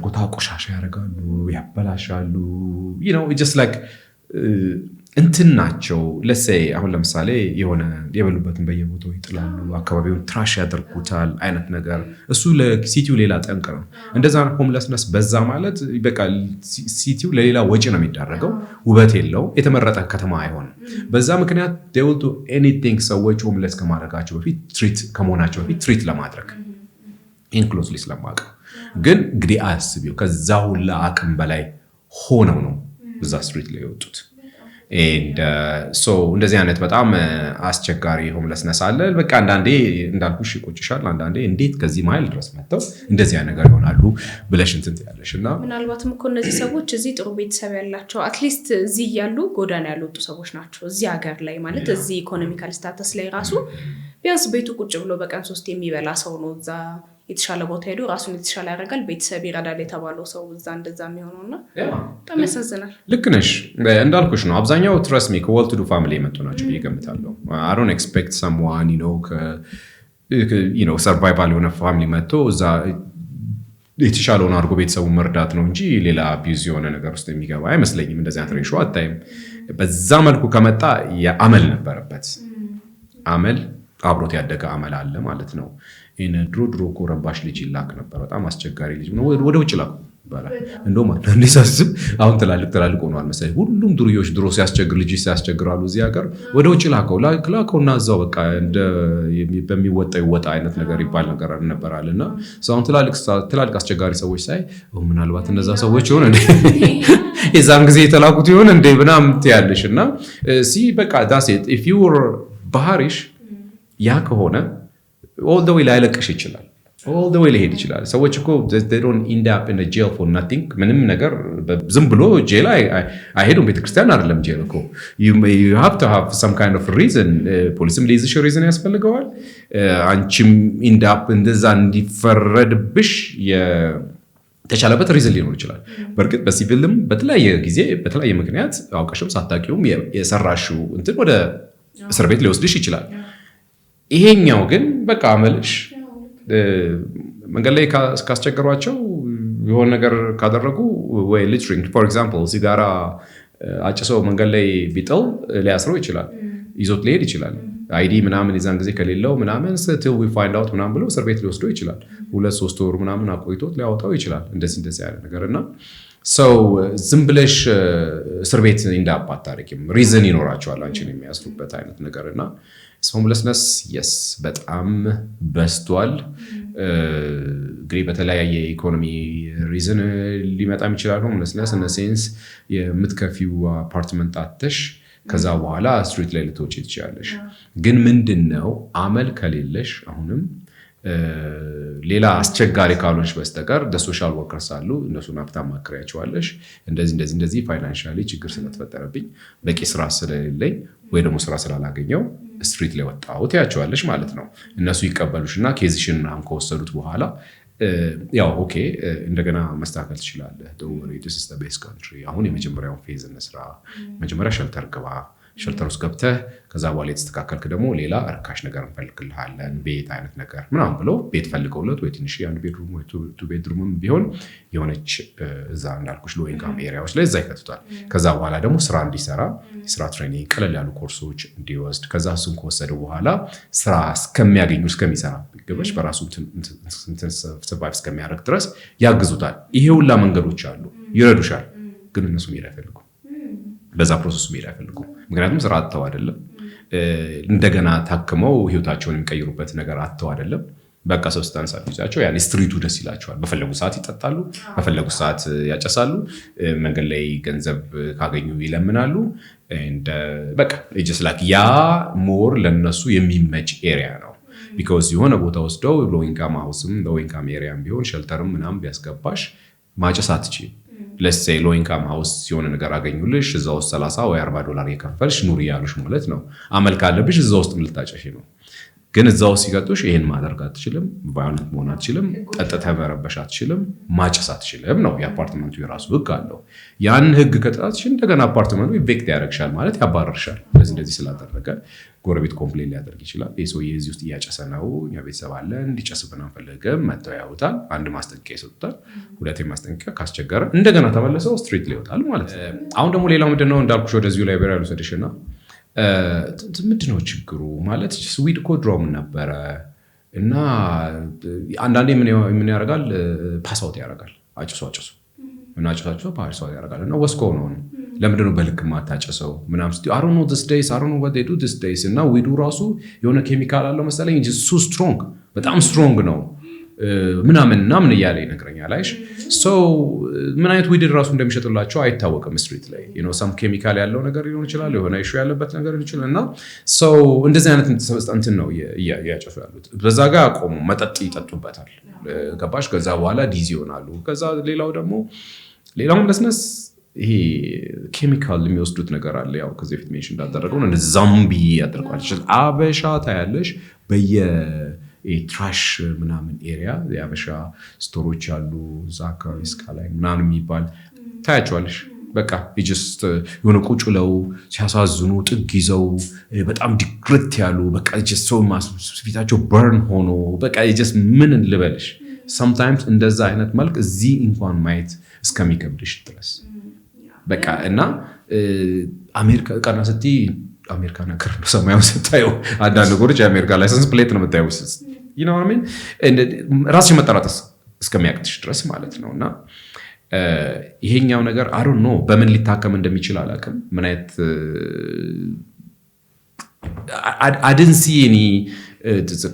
ቦታ ቆሻሻ ያረጋሉ ያበላሻሉ you know it's just like እንትን ናቸው let's say አሁን ለምሳሌ የሆነ የበሉበትን በየቦታው ይጥላሉ አካባቢውን ትራሽ ያደርጉታል አይነት ነገር እሱ ለሲቲው ሌላ ጠንቅ ነው እንደዛ ሆምለስነስ በዛ ማለት በቃ ሲቲው ለሌላ ወጪ ነው የሚዳረገው ውበት የለው የተመረጠ ከተማ አይሆንም በዛ ምክንያት they will do anything ሰዎች ሆምለስ ከማድረጋቸው በፊት ትሪት ከመሆናቸው በፊት ትሪት ለማድረግ ኢንክሉሲቭሊ ስለማቀ ግን እንግዲህ አስቢው ከዛ ሁላ አቅም በላይ ሆነው ነው እዛ ስትሪት ላይ ወጡት እንደዚህ አይነት በጣም አስቸጋሪ ሆምለስነስ አለ። በቃ አንዳንዴ እንዳልኩሽ ይቆጭሻል። አንዳንዴ እንዴት ከዚህ ማይል ድረስ መጥተው እንደዚህ አይነት ነገር ይሆናሉ ብለሽ እንትን ትያለሽ። እና ምናልባትም እኮ እነዚህ ሰዎች እዚህ ጥሩ ቤተሰብ ያላቸው አትሊስት እዚህ ያሉ ጎዳና ያልወጡ ሰዎች ናቸው። እዚህ ሀገር ላይ ማለት እዚህ ኢኮኖሚካል ስታተስ ላይ ራሱ ቢያንስ ቤቱ ቁጭ ብሎ በቀን 3 የሚበላ ሰው ነው እዛ የተሻለ ቦታ ሄዶ ራሱን የተሻለ ያደርጋል፣ ቤተሰብ ይረዳል የተባለው ሰው እዛ እንደዛ የሚሆነውና በጣም ያሳዝናል። ልክ ነሽ። እንዳልኩሽ ነው አብዛኛው ትረስት ሚ ከዌል ቱ ዱ ፋሚሊ የመጡ ናቸው ብዬ እገምታለሁ። I don't expect someone ሰርቫይቫል የሆነ ፋሚሊ መጥቶ እዛ የተሻለውን አድርጎ ቤተሰቡን መርዳት ነው እንጂ ሌላ አቢዩዝ የሆነ ነገር ውስጥ የሚገባ አይመስለኝም። እንደዚህ አይነት ሬሾ አታይም። በዛ መልኩ ከመጣ የአመል ነበረበት አመል አብሮት ያደገ አመል አለ ማለት ነው። ድሮ እኮ ረባሽ ልጅ ይላክ ነበር። በጣም አስቸጋሪ ልጅ ነው። ወደ ውጭ ላኩ ይባላል። እንደውም አንዳንዴ ሳስብ አሁን ትላልቅ ሆኗል መሰለኝ። ሁሉም ዱርዮች ድሮ ሲያስቸግር ልጅ ሲያስቸግራሉ እዚህ ሀገር ወደ ውጭ ላከውና እዛው በቃ በሚወጣ ይወጣ አይነት ነገር ይባል ነገር ነበራል። እና አሁን ትላልቅ አስቸጋሪ ሰዎች ሳይ ምናልባት እነዛ ሰዎች ይሆን እንዴ የዛን ጊዜ የተላኩት ይሆን እንዴ ምናምን ትያለሽ። እና በቃ ዳሴት ኢፍ ዩ ወር ባህሪሽ ያ ከሆነ all the way ላይለቅሽ ይችላል። all the way ሊሄድ ይችላል። ሰዎች እኮ they don't end up in a jail for nothing። ምንም ነገር ዝም ብሎ ጄል አይሄዱም። ቤተክርስቲያን አይደለም ጄል እኮ you have to have some kind of reason። ፖሊስም ሊይዝሽ ሪዝን ያስፈልገዋል። አንቺም end up እንደዛ እንዲፈረድብሽ የተቻለበት ሪዝን ሊኖር ይችላል። በእርግጥ በሲቪልም በተለያየ ጊዜ በተለያየ ምክንያት አውቀሽም ሳታውቂውም የሰራሽው እንትን ወደ እስር ቤት ሊወስድሽ ይችላል። ይሄኛው ግን በቃ አመልሽ መንገድ ላይ ካስቸገሯቸው የሆነ ነገር ካደረጉ ወይ ሊትሪንግ ፎር ኤግዛምፕል ሲጋራ አጭሰው መንገድ ላይ ቢጥል ሊያስረው ይችላል። ይዞት ሊሄድ ይችላል። አይዲ ምናምን የዛን ጊዜ ከሌለው ምናምን till we find out ምናምን ብሎ እስር ቤት ሊወስደው ይችላል። 2-3 ወር ምናምን አቆይቶት ሊያወጣው ይችላል። እንደዚህ ያለ ነገር እና ዝም ብለሽ እስር ቤት እንዳባ አታርቂም። ሪዝን ይኖራቸዋል አንቺን የሚያስሩበት አይነት ነገር እና ሆምለስነስ የስ በጣም በስቷል። እንግዲህ በተለያየ ኢኮኖሚ ሪዝን ሊመጣም ይችላል። ሆምለስነስ እነ ሴንስ የምትከፊው አፓርትመንት አተሽ ከዛ በኋላ ስትሪት ላይ ልትወጪ ትችላለሽ። ግን ምንድነው አመል ከሌለሽ አሁንም ሌላ አስቸጋሪ ካልሆንሽ በስተቀር ሶሻል ወርከርስ አሉ። እነሱን ሀብታም ማከራያቸዋለሽ። እንደዚህ ፋይናንሻሊ ችግር ስለተፈጠረብኝ በቂ ስራ ስለሌለኝ ወይ ደግሞ ስራ ስላላገኘው ስትሪት ላይ ወጣሁት ያቸዋለሽ ማለት ነው። እነሱ ይቀበሉሽና ኬዝሽን ምናምን ከወሰዱት በኋላ ያው ኦኬ እንደገና መስተካከል ትችላለህ። ዲስ ኢዝ ዘ ቤስት ካንትሪ። አሁን የመጀመሪያውን ፌዝ እንስራ። መጀመሪያ ሸልተር ግባ። ሸልተር ውስጥ ገብተህ ከዛ በኋላ የተስተካከልክ ደግሞ ሌላ እርካሽ ነገር እንፈልግልሃለን ቤት አይነት ነገር ምናምን ብለው ቤት ፈልገውለት ወይ ትንሽ አንድ ቤድሩም ወይ ቱ ቤድሩምም ቢሆን የሆነች እዛ እንዳልኩሽ ሎ ኢንካም ኤሪያዎች ላይ እዛ ይከቱታል። ከዛ በኋላ ደግሞ ስራ እንዲሰራ ስራ ትሬኒንግ ቀለል ያሉ ኮርሶች እንዲወስድ ከዛ እሱን ከወሰደው በኋላ ስራ እስከሚያገኙ እስከሚሰራ ገበሽ በራሱ ሰርቫይቭ እስከሚያደርግ ድረስ ያግዙታል። ይሄ ሁላ መንገዶች አሉ፣ ይረዱሻል። ግን እነሱ መሄድ አይፈልጉም። በዛ ፕሮሰሱ መሄድ አይፈልጉም። ምክንያቱም ስራ አጥተው አይደለም፣ እንደገና ታክመው ህይወታቸውን የሚቀይሩበት ነገር አጥተው አይደለም። በቃ ሰብስታንስ አቢዩዛቸው ያን ስትሪቱ ደስ ይላቸዋል። በፈለጉ ሰዓት ይጠጣሉ፣ በፈለጉ ሰዓት ያጨሳሉ፣ መንገድ ላይ ገንዘብ ካገኙ ይለምናሉ። በቃ ጀስት ላይክ ያ ሞር ለነሱ የሚመች ኤሪያ ነው። ቢኮዝ የሆነ ቦታ ወስደው ሎ ኢንካም ሃውስም ሎ ኢንካም ኤሪያም ቢሆን ሸልተርም ምናምን ቢያስገባሽ ማጨስ አትችይም። ለሴ ሎ ኢንካም ሃውስ የሆነ ነገር አገኙልሽ እዛ ውስጥ $30 ወይ $40 የከፈልሽ ኑሪ ያሉሽ ማለት ነው። አመል ካለብሽ እዛ ውስጥ ልታጨሽ ነው። ግን እዛው ሲቀጡሽ ይሄን ማድረግ አትችልም፣ ቫዮለንት መሆን አትችልም፣ ጠጥተህ መረበሽ አትችልም፣ ማጨስ አትችልም ነው። የአፓርትመንቱ የራሱ ህግ አለው። ያን ህግ ከጣትሽ እንደገና አፓርትመንቱ ኢንቬክት ያደርግሻል ማለት ያባረርሻል። እንደዚህ ስላደረገ ጎረቤት ኮምፕሌን ሊያደርግ ይችላል። ይሄ ሰውዬ እዚህ ውስጥ እያጨሰ ነው፣ እኛ ቤተሰብ አለ እንዲጨስብን አንፈልግም፣ መተው ያውታል። አንድ ማስጠንቀቂያ ይሰጡታል። ሁለተኛ ማስጠንቀቂያ ካስቸገረ እንደገና ተመለሰው ስትሪት ላይ ይወጣል ማለት ነው። አሁን ደግሞ ሌላው ምንድነው እንዳልኩሽ ወደዚሁ ላይብራሪ ልውሰድሽና ምንድነው ችግሩ ማለት ስዊድ እኮ ድሮም ነበረ እና አንዳንዴ ምን ያደርጋል ፓስአውት ያደርጋል። አጭሶ እና አጭሳቸው ፓስአውት ያደርጋል እና ወስኮ ነው ለምንድነው በልክ ማታጨሰው ምናምን ስትይ I don't know this days I don't know what they do this days እና ዊዱ ራሱ የሆነ ኬሚካል አለው መሰለኝ እሱ ስትሮንግ በጣም ስትሮንግ ነው ምናምን እያለ ይነግረኛል። አይሽ ምን አይነት ዊድ ራሱ እንደሚሸጥላቸው አይታወቅም። ስትሪት ላይ ሰም ኬሚካል ያለው ነገር ሊሆን ይችላል፣ የሆነ ኢሹ ያለበት ነገር ሊሆን ይችላል። እና እንደዚህ አይነት እንትን ነው እያጨሱ ያሉት። በዛ ጋር ቆሙ መጠጥ ይጠጡበታል። ገባሽ? ከዛ በኋላ ዲዚ ይሆናሉ። ከዛ ሌላው ለስነስ ይሄ ኬሚካል የሚወስዱት ነገር አለ። ያው ከዚህ በፊት ሜንሽን እንዳደረገው ነው። ዛምቢ ያደርጓል። አበሻ ታያለሽ ትራሽ ምናምን ኤሪያ የአበሻ ስቶሮች ያሉ እዛ አካባቢ ስካላይ ምናምን የሚባል ታያቸዋለሽ። በቃ ጀስት የሆነ ቁጭ ብለው ሲያሳዝኑ ጥግ ይዘው በጣም ዲግርት ያሉ በቃ ጀስት ሰው ፊታቸው በርን ሆኖ በቃ ጀስት ምን ልበልሽ sometimes እንደዛ አይነት መልክ እዚህ እንኳን ማየት እስከሚከብድሽ ድረስ በቃ እና አሜሪካ ቀና ስትይ አሜሪካ ነገር ነው ሰማያው ስታየው አንዳንድ ነገሮች የአሜሪካ ላይሰንስ ፕሌት ነው የምታየው you know what I mean ራስሽ መጠራት እስከሚያቅትሽ ድረስ ማለት ነውና ይሄኛው ነገር I don't know በምን ሊታከም እንደሚችል አላውቅም። ምን አይነት I didn't see any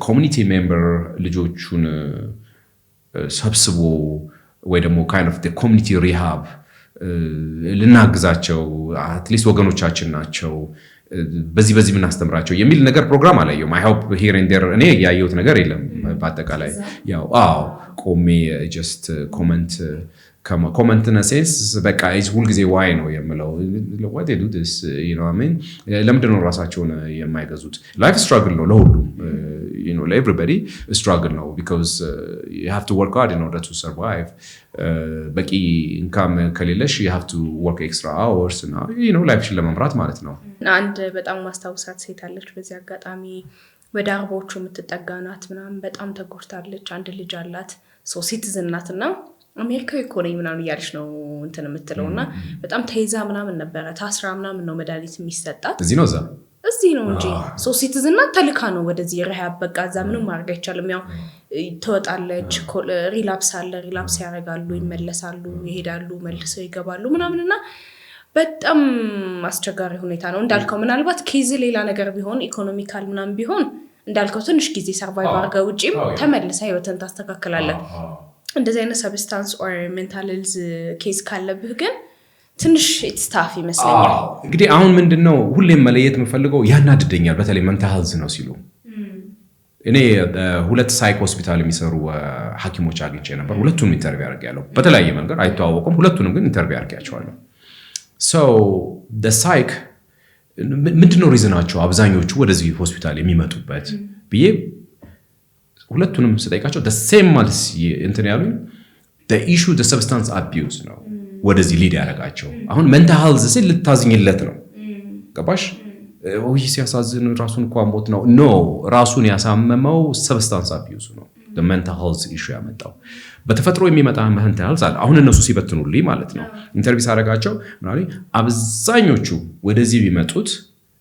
community member ልጆቹን ሰብስቦ ወይ ደግሞ kind of the community rehab ልናግዛቸው አትሊስት ወገኖቻችን ናቸው በዚህ ምን አስተምራቸው የሚል ነገር ፕሮግራም አላየሁም። I hope here and there እኔ ያየሁት ነገር የለም። በአጠቃላይ ያው ቆሜ just comment in a sense በቃ ሁል ጊዜ why ነው የምለው why they do this you know what I mean ለምንድን ነው ራሳቸውን የማይገዙት? life struggle ነው ለሁሉም you know everybody struggle ነው because you have to work hard in order to survive በቂ ኢንካም ከሌለሽ you have to work extra hours እና you know ላይፍሽን ለመምራት ማለት ነው። አንድ በጣም ማስታወሳት ሴት አለች በዚህ አጋጣሚ ወደ አርባዎቹ የምትጠጋናት ምናምን በጣም ተጎድታለች። አንድ ልጅ አላት ሲቲዝን ናትና አሜሪካዊ እኮ ነኝ ምናምን እያለች ነው እንትን የምትለውና በጣም ተይዛ ምናምን ነበረ ታስራ ምናምን ነው መድኃኒት የሚሰጣት። እዚህ ነው እንጂ ሲቲዝን ናት ተልካ ነው ወደዚህ ሪሃብ በቃ እዛ ምንም ማድረግ አይቻልም። ያው ትወጣለች ሪላፕስ ያደርጋሉ ይመለሳሉ ይሄዳሉ መልሰው ይገባሉ ምናምንና በጣም አስቸጋሪ ሁኔታ ነው እንዳልከው። ምናልባት ኬዝ ሌላ ነገር ቢሆን ኢኮኖሚካል ምናምን ቢሆን እንዳልከው ትንሽ ጊዜ ሰርቫይቭ አድርገው ውጪም ተመልሰህ ህይወትን ታስተካክላለህ። እንደዚህ አይነት ሰብስታንስ ኦር ሜንታል ሄልዝ ኬዝ ካለብህ ግን ትንሽ ኢትስታፍ ይመስለኛል። እንግዲህ አሁን ምንድነው ሁሌም መለየት የምፈልገው ያናድደኛል በተለይ ሜንታል ሄልዝ ነው ሲሉ እኔ ሁለት ሳይክ ሆስፒታል የሚሰሩ ሐኪሞች አግኝቼ ነበር። ሁለቱንም ኢንተርቪው አድርጌያለሁ በተለያየ መንገድ አይተዋወቁም። ሁለቱንም ግን ኢንተርቪው አድርጌያቸዋለሁ። so the psych ምንድነው ሪዝናቸው አብዛኞቹ ወደዚህ ሆስፒታል የሚመጡበት ብዬ ሁለቱንም ስጠይቃቸው the same መልስ እንትን ያሉኝ the issue the substance abuse ነው ወደዚህ ሊድ ያደርጋቸው። አሁን mental health ሲል ልታዝኝለት ነው ገባሽ? ወይ ሲያሳዝን ራሱን እንኳን ሞት ነው ኖ ራሱን ያሳመመው substance abuse ነው the mental health issue ያመጣው። በተፈጥሮ የሚመጣ mental health አለ። አሁን እነሱ ሲበትኑልኝ ማለት ነው ኢንተርቪው ሳደርጋቸው ምናምን አብዛኞቹ ወደዚህ ቢመጡት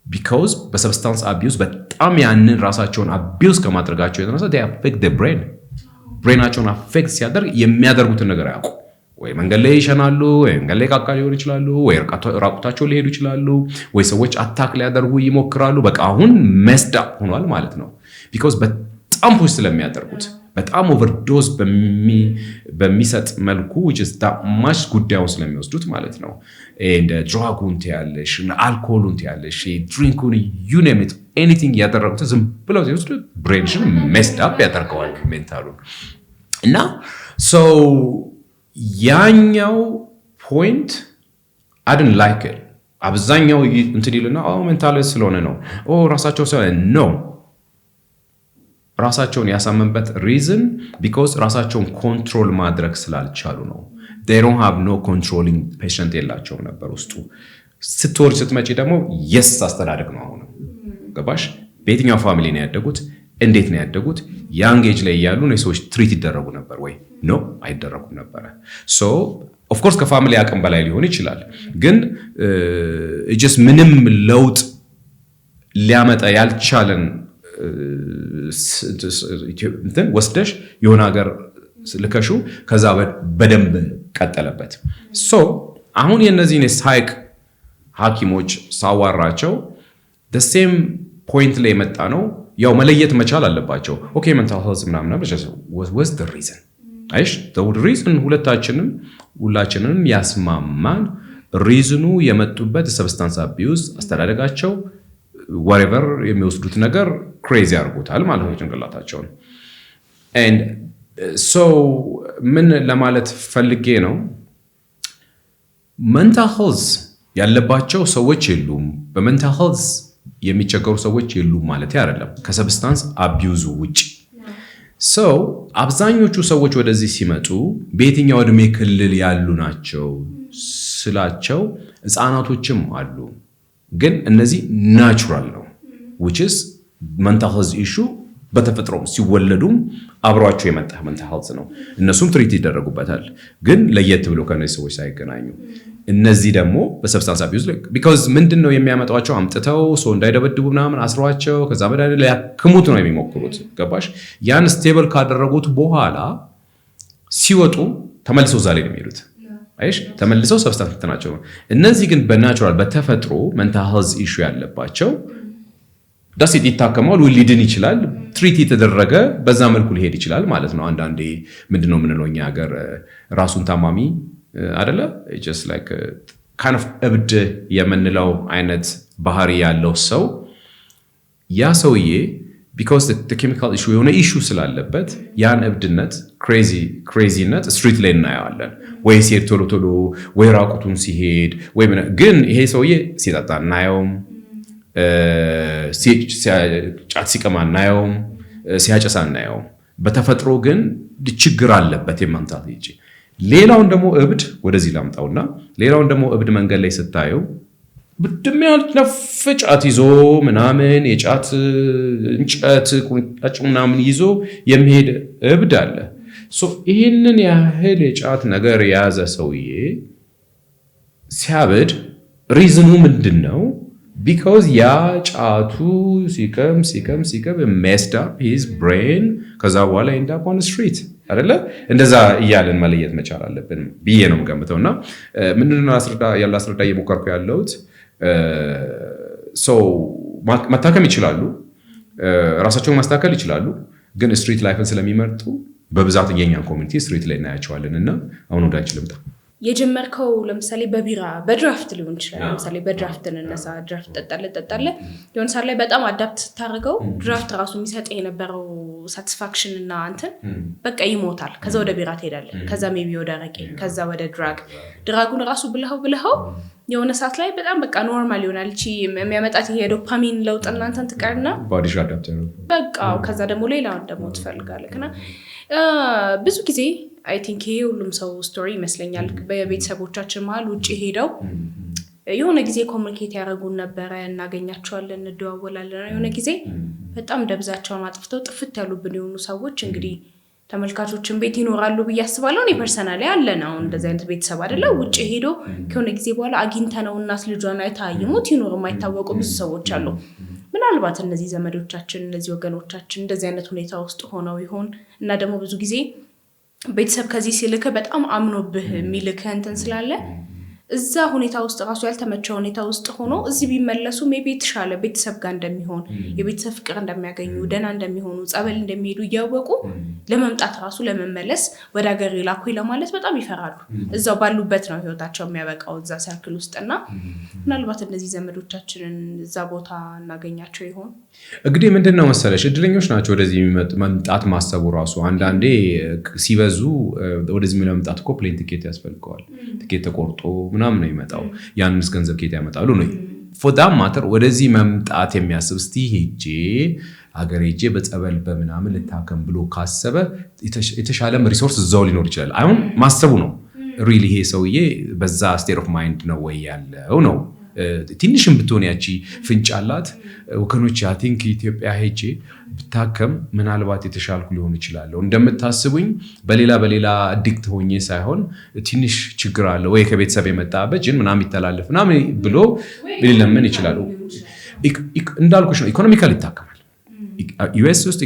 because በsubstance abuse በጣም ያንን ራሳቸውን abuse ከማድረጋቸው የተነሳ they affect the brainናቸውን affect ሲያደርግ የሚያደርጉትን ነገር ያውቁ ወይ መንገድ ላይ ይሸናሉ ወይ መንገድ ላይ ቃቃ ሊሆን ይችላሉ ወይ ራቁታቸው ሊሄዱ ይችላሉ ወይ ሰዎች አታክ ሊያደርጉ ይሞክራሉ። በቃ አሁን messed up ሆኗል ማለት ነው because በጣም ፑሽ ስለሚያደርጉት በጣም ኦቨርዶዝ በሚሰጥ መልኩ which is that much ጉዳዩን ስለሚወስዱት ማለት ነው። and ድራጉን ያለሽ አልኮሉን ያለሽ ድሪንኩን you name it anything ያደረጉት ዝም ብለው ሲወስዱ ብሬንሽን messed up ያደርገዋል ሜንታሉን እና so ያኛው ፖይንት I didn't like it አብዛኛው እንትን ይልና ሜንታል ስለሆነ ነው ራሳቸው ስለሆነ ነው ራሳቸውን ያሳመንበት reason because ራሳቸውን ኮንትሮል ማድረግ ስላልቻሉ ነው። they don't have no controlling patient የላቸውም ነበር ውስጡ። ስትወርጅ ስትመጪ ደግሞ yes አስተዳደግ ነው አሁን ገባሽ? በየትኛው ፋሚሊ ነው ያደጉት? እንዴት ነው ያደጉት? ያንግ ኤጅ ላይ ያሉ ነው ሰዎች ትሪት ይደረጉ ነበር ወይ? ኖ አይደረጉም ነበር። so of course ከፋሚሊ አቅም በላይ ሊሆን ይችላል ግን just ምንም ለውጥ ሊያመጣ ያልቻለን እንትን ወስደሽ የሆነ ሀገር ልከሹ ከዛ በደንብ ቀጠለበት። so አሁን የነዚህን ሳይክ ሐኪሞች ሳዋራቸው the same point ላይ መጣ ነው ያው መለየት መቻል አለባቸው። ኦኬ ሜንታል ሄልዝ ምናምን was the reason አይሽ the reason ሁላችንም ያስማማን ሪዝኑ የመጡበት ሰብስታንስ አቢዩዝ አስተዳደጋቸው whatever የሚወስዱት ነገር ክሬዚ ያርጉታል ማለት ነው ጭንቅላታቸውን። and so ምን ለማለት ፈልጌ ነው ሜንታል ሄልዝ ያለባቸው ሰዎች የሉም፣ በሜንታል ሄልዝ የሚቸገሩ ሰዎች የሉም ማለት አይደለም ከሰብስታንስ አቢዩዝ ውጭ። ሰው አብዛኞቹ ሰዎች ወደዚህ ሲመጡ በየትኛው እድሜ ክልል ያሉ ናቸው ስላቸው ህፃናቶችም አሉ፣ ግን እነዚህ ናቹራል ነው which is mental health issue በተፈጥሮም ሲወለዱም አብሯቸው የመጣ mental health ነው። እነሱም ትሪት ይደረጉበታል፣ ግን ለየት ብሎ ከነዚህ ሰዎች ሳይገናኙ እነዚህ ደግሞ በሰብስታንስ አቢዩዝ because ምንድነው የሚያመጣቸው አምጥተው ሰው እንዳይደበድቡ ምናምን አስሯቸው ከዛ በላይ ሊያክሙት ነው የሚሞክሩት። ገባሽ? ያን ስቴብል ካደረጉት በኋላ ሲወጡ ተመልሰው ዛሬ ነው የሚሄዱት። አይሽ ተመልሰው ሰብስታንስ ናቸው። እነዚህ ግን በናቹራል በተፈጥሮ mental health issue ያለባቸው ዳሴት ይታከማል ወይ ሊድን ይችላል፣ ትሪት የተደረገ በዛ መልኩ ሊሄድ ይችላል ማለት ነው። አንዳንዴ ምንድነው የምንለው እኛ ሀገር ራሱን ታማሚ አይደለ just like kind of እብድ የምንለው አይነት ባህሪ ያለው ሰው ያ ሰውዬ because the chemical issue የሆነ issue ስላለበት ያን እብድነት crazyነት ስትሪት ላይ እናየዋለን። ወይ ሲሄድ ቶሎ ወይ ራቁቱን ሲሄድ ወይ ግን ይሄ ሰውዬ ሲጠጣ እናየውም፣ ጫት ሲቀማ እናየውም፣ ሲያጨሳ እናየውም። በተፈጥሮ ግን ችግር አለበት የማንታት ይጭ። ሌላውን ደግሞ እብድ ወደዚህ ላምጣውና ሌላውን ደግሞ እብድ መንገድ ላይ ስታየው ብድም ያልነፍ ጫት ይዞ ምናምን የጫት እንጨት ቁንጫጭ ምናምን ይዞ የሚሄድ እብድ አለ። ይህንን ያህል የጫት ነገር የያዘ ሰውዬ ሲያብድ ሪዝኑ ምንድን ነው? because ያ ጫቱ ሲቀም messed up his brain ከዛ በኋላ end up on the street አይደለ? እንደዛ እያለን መለየት መቻል አለብን ብዬ ነው የምገምተውና ምንድነው አስረዳ እየሞከርኩ ያለሁት መታከም ይችላሉ፣ ራሳቸውን ማስተካከል ይችላሉ፣ ግን ስትሪት ላይፍን ስለሚመርጡ በብዛት የኛን ኮሚኒቲ ስትሪት ላይ እናያቸዋለን። እና አሁን ወደ አንቺ ልምጣ። የጀመርከው ለምሳሌ በቢራ በድራፍት ሊሆን ይችላል። ለምሳሌ በድራፍት እንነሳ፣ ድራፍት ጠጣለ የሆነ ሰዓት ላይ በጣም አዳፕት ስታደርገው ድራፍት ራሱ የሚሰጥ የነበረው ሳቲስፋክሽን እና አንተን በቃ ይሞታል። ከዛ ወደ ቢራ ትሄዳለህ፣ ከዛ ሜቢ ወደ አረቄ፣ ከዛ ወደ ድራጉን ራሱ ብለኸው የሆነ ሰዓት ላይ በጣም በቃ ኖርማል ይሆናል። እቺ የሚያመጣት ይሄ ዶፓሚን ለውጥ እናንተን ትቀርና ባዲሽ አዳፕት ነው በቃ። ከዛ ደግሞ ሌላውን ደግሞ ትፈልጋለህና ብዙ ጊዜ አይ ቲንክ ይሄ ሁሉም ሰው ስቶሪ ይመስለኛል። በቤተሰቦቻችን መሀል ውጪ ሄደው የሆነ ጊዜ ኮሙኒኬት ያደርጉን ነበረ፣ እናገኛቸዋለን፣ እንደዋወላለን። የሆነ ጊዜ በጣም ደብዛቸውን አጥፍተው ጥፍት ያሉብን የሆኑ ሰዎች እንግዲህ ተመልካቾችን ቤት ይኖራሉ ብዬ አስባለሁ። እኔ ፐርሰናሊ አለና አሁን እንደዚህ አይነት ቤተሰብ አይደለ ውጪ ሄዶ ከሆነ ጊዜ በኋላ አግኝተነው እናት ልጇን አይታይሙት ይኖር የማይታወቁ ብዙ ሰዎች አሉ። ምናልባት እነዚህ ዘመዶቻችን እነዚህ ወገኖቻችን እንደዚህ አይነት ሁኔታ ውስጥ ሆነው ይሆን? እና ደግሞ ብዙ ጊዜ ቤተሰብ ከዚህ ሲልከ በጣም አምኖብህ የሚልከ እንትን ስላለ እዛ ሁኔታ ውስጥ ራሱ ያልተመቸው ሁኔታ ውስጥ ሆኖ እዚህ ቢመለሱ ሜቢ የተሻለ ቤተሰብ ጋር እንደሚሆን የቤተሰብ ፍቅር እንደሚያገኙ ደህና እንደሚሆኑ ጸበል እንደሚሄዱ እያወቁ ለመምጣት ራሱ ለመመለስ ወደ ሀገር ላኩኝ ለማለት በጣም ይፈራሉ። እዛው ባሉበት ነው ህይወታቸው የሚያበቃው እዛ ሰርክል ውስጥና ምናልባት እነዚህ ዘመዶቻችንን እዛ ቦታ እናገኛቸው ይሆን? እንግዲህ ምንድነው መሰለሽ እድለኞች ናቸው ወደዚህ መምጣት ማሰቡ ራሱ። አንዳንዴ ሲበዙ ወደዚህ ለመምጣት እኮ ፕሌን ቲኬት ያስፈልገዋል። ቲኬት ተቆርጦ ምናምን ነው ይመጣው። ያንንስ ገንዘብ ከየት ያመጣሉ ነው for that matter ወደዚህ መምጣት የሚያስብ እስቲ ሀገር ሄጄ በጸበል በምናምን ልታከም ብሎ ካሰበ የተሻለም ሪሶርስ እዛው ሊኖር ይችላል። አሁን ማሰቡ ነው ሪሊ ይሄ ሰውዬ በዛ ስቴት ኦፍ ማይንድ ነው ወይ ያለው ነው። ትንሽም ብትሆን ያቺ ፍንጫላት ወከኖች አይ ቲንክ ኢትዮጵያ ሄጄ ብታከም ምናልባት የተሻልኩ ሊሆን ይችላል እንደምታስቡኝ በሌላ አዲክት ሆኜ ሳይሆን ትንሽ ችግር አለ ወይ ከቤተሰብ የመጣበት ጅን ምናምን ይተላለፍ ምናምን ብሎ ሊለምን ይችላል። እንዳልኩሽ ነው ኢኮኖሚካሊ ይታከማል። ዩኤስ ውስጥ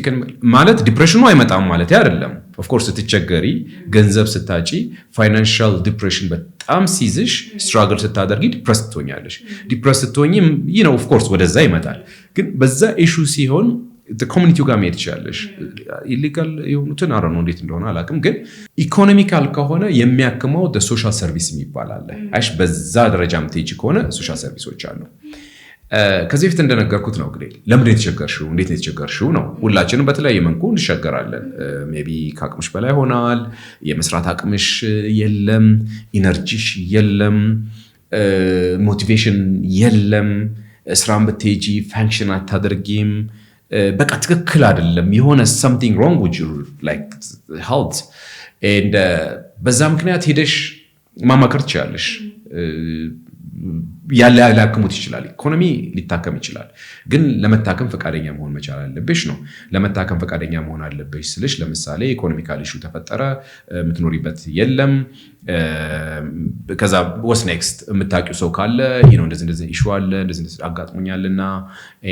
ማለት ዲፕሬሽኑ አይመጣም ማለት አይደለም። ኦፍ ኮርስ ስትቸገሪ ገንዘብ ስታጪ ፋይናንሻል ዲፕሬሽን በጣም ሲይዝሽ ስትራግል ስታደርጊ ዲፕረስ ትሆኛለሽ። ዲፕረስ ስትሆኚ ኦፍ ኮርስ ወደዛ ይመጣል። ግን በዛ ኢሹ ሲሆን ኮሚኒቲው ጋር መሄድ ትችላለሽ። ኢሊጋል የሆኑትን አረ ነው እንዴት እንደሆነ አላውቅም፣ ግን ኢኮኖሚካል ከሆነ የሚያክመው ሶሻል ሰርቪስ የሚባል አለ። አይሽ በዛ ደረጃ የምትሄጂ ከሆነ ሶሻል ሰርቪሶች አሉ። ከዚህ በፊት እንደነገርኩት ነው እንግዲህ ለምን የተቸገርሽው እንዴት ነው የተቸገርሽው ነው። ሁላችንም በተለያየ መልኩ እንቸገራለን። ሜቢ ከአቅምሽ በላይ ሆናል፣ የመስራት አቅምሽ የለም፣ ኢነርጂሽ የለም፣ ሞቲቬሽን የለም፣ ስራን ብትሄጂ ፋንክሽን አታደርጊም፣ በቃ ትክክል አይደለም፣ የሆነ something wrong with your like health and በዛ ምክንያት ሄደሽ ማማከር ትችላለሽ። ያለ ሊያክሙት ይችላል፣ ኢኮኖሚ ሊታከም ይችላል፣ ግን ለመታከም ፈቃደኛ መሆን መቻል አለብሽ ነው። ለመታከም ፈቃደኛ መሆን አለብሽ ስልሽ ለምሳሌ ኢኮኖሚካል ኢሹ ተፈጠረ፣ የምትኖሪበት የለም፣ ከዛ ወስ ኔክስት የምታውቂው ሰው ካለ እንደዚህ ኢሹ አለ እንደዚህ አጋጥሞኛልና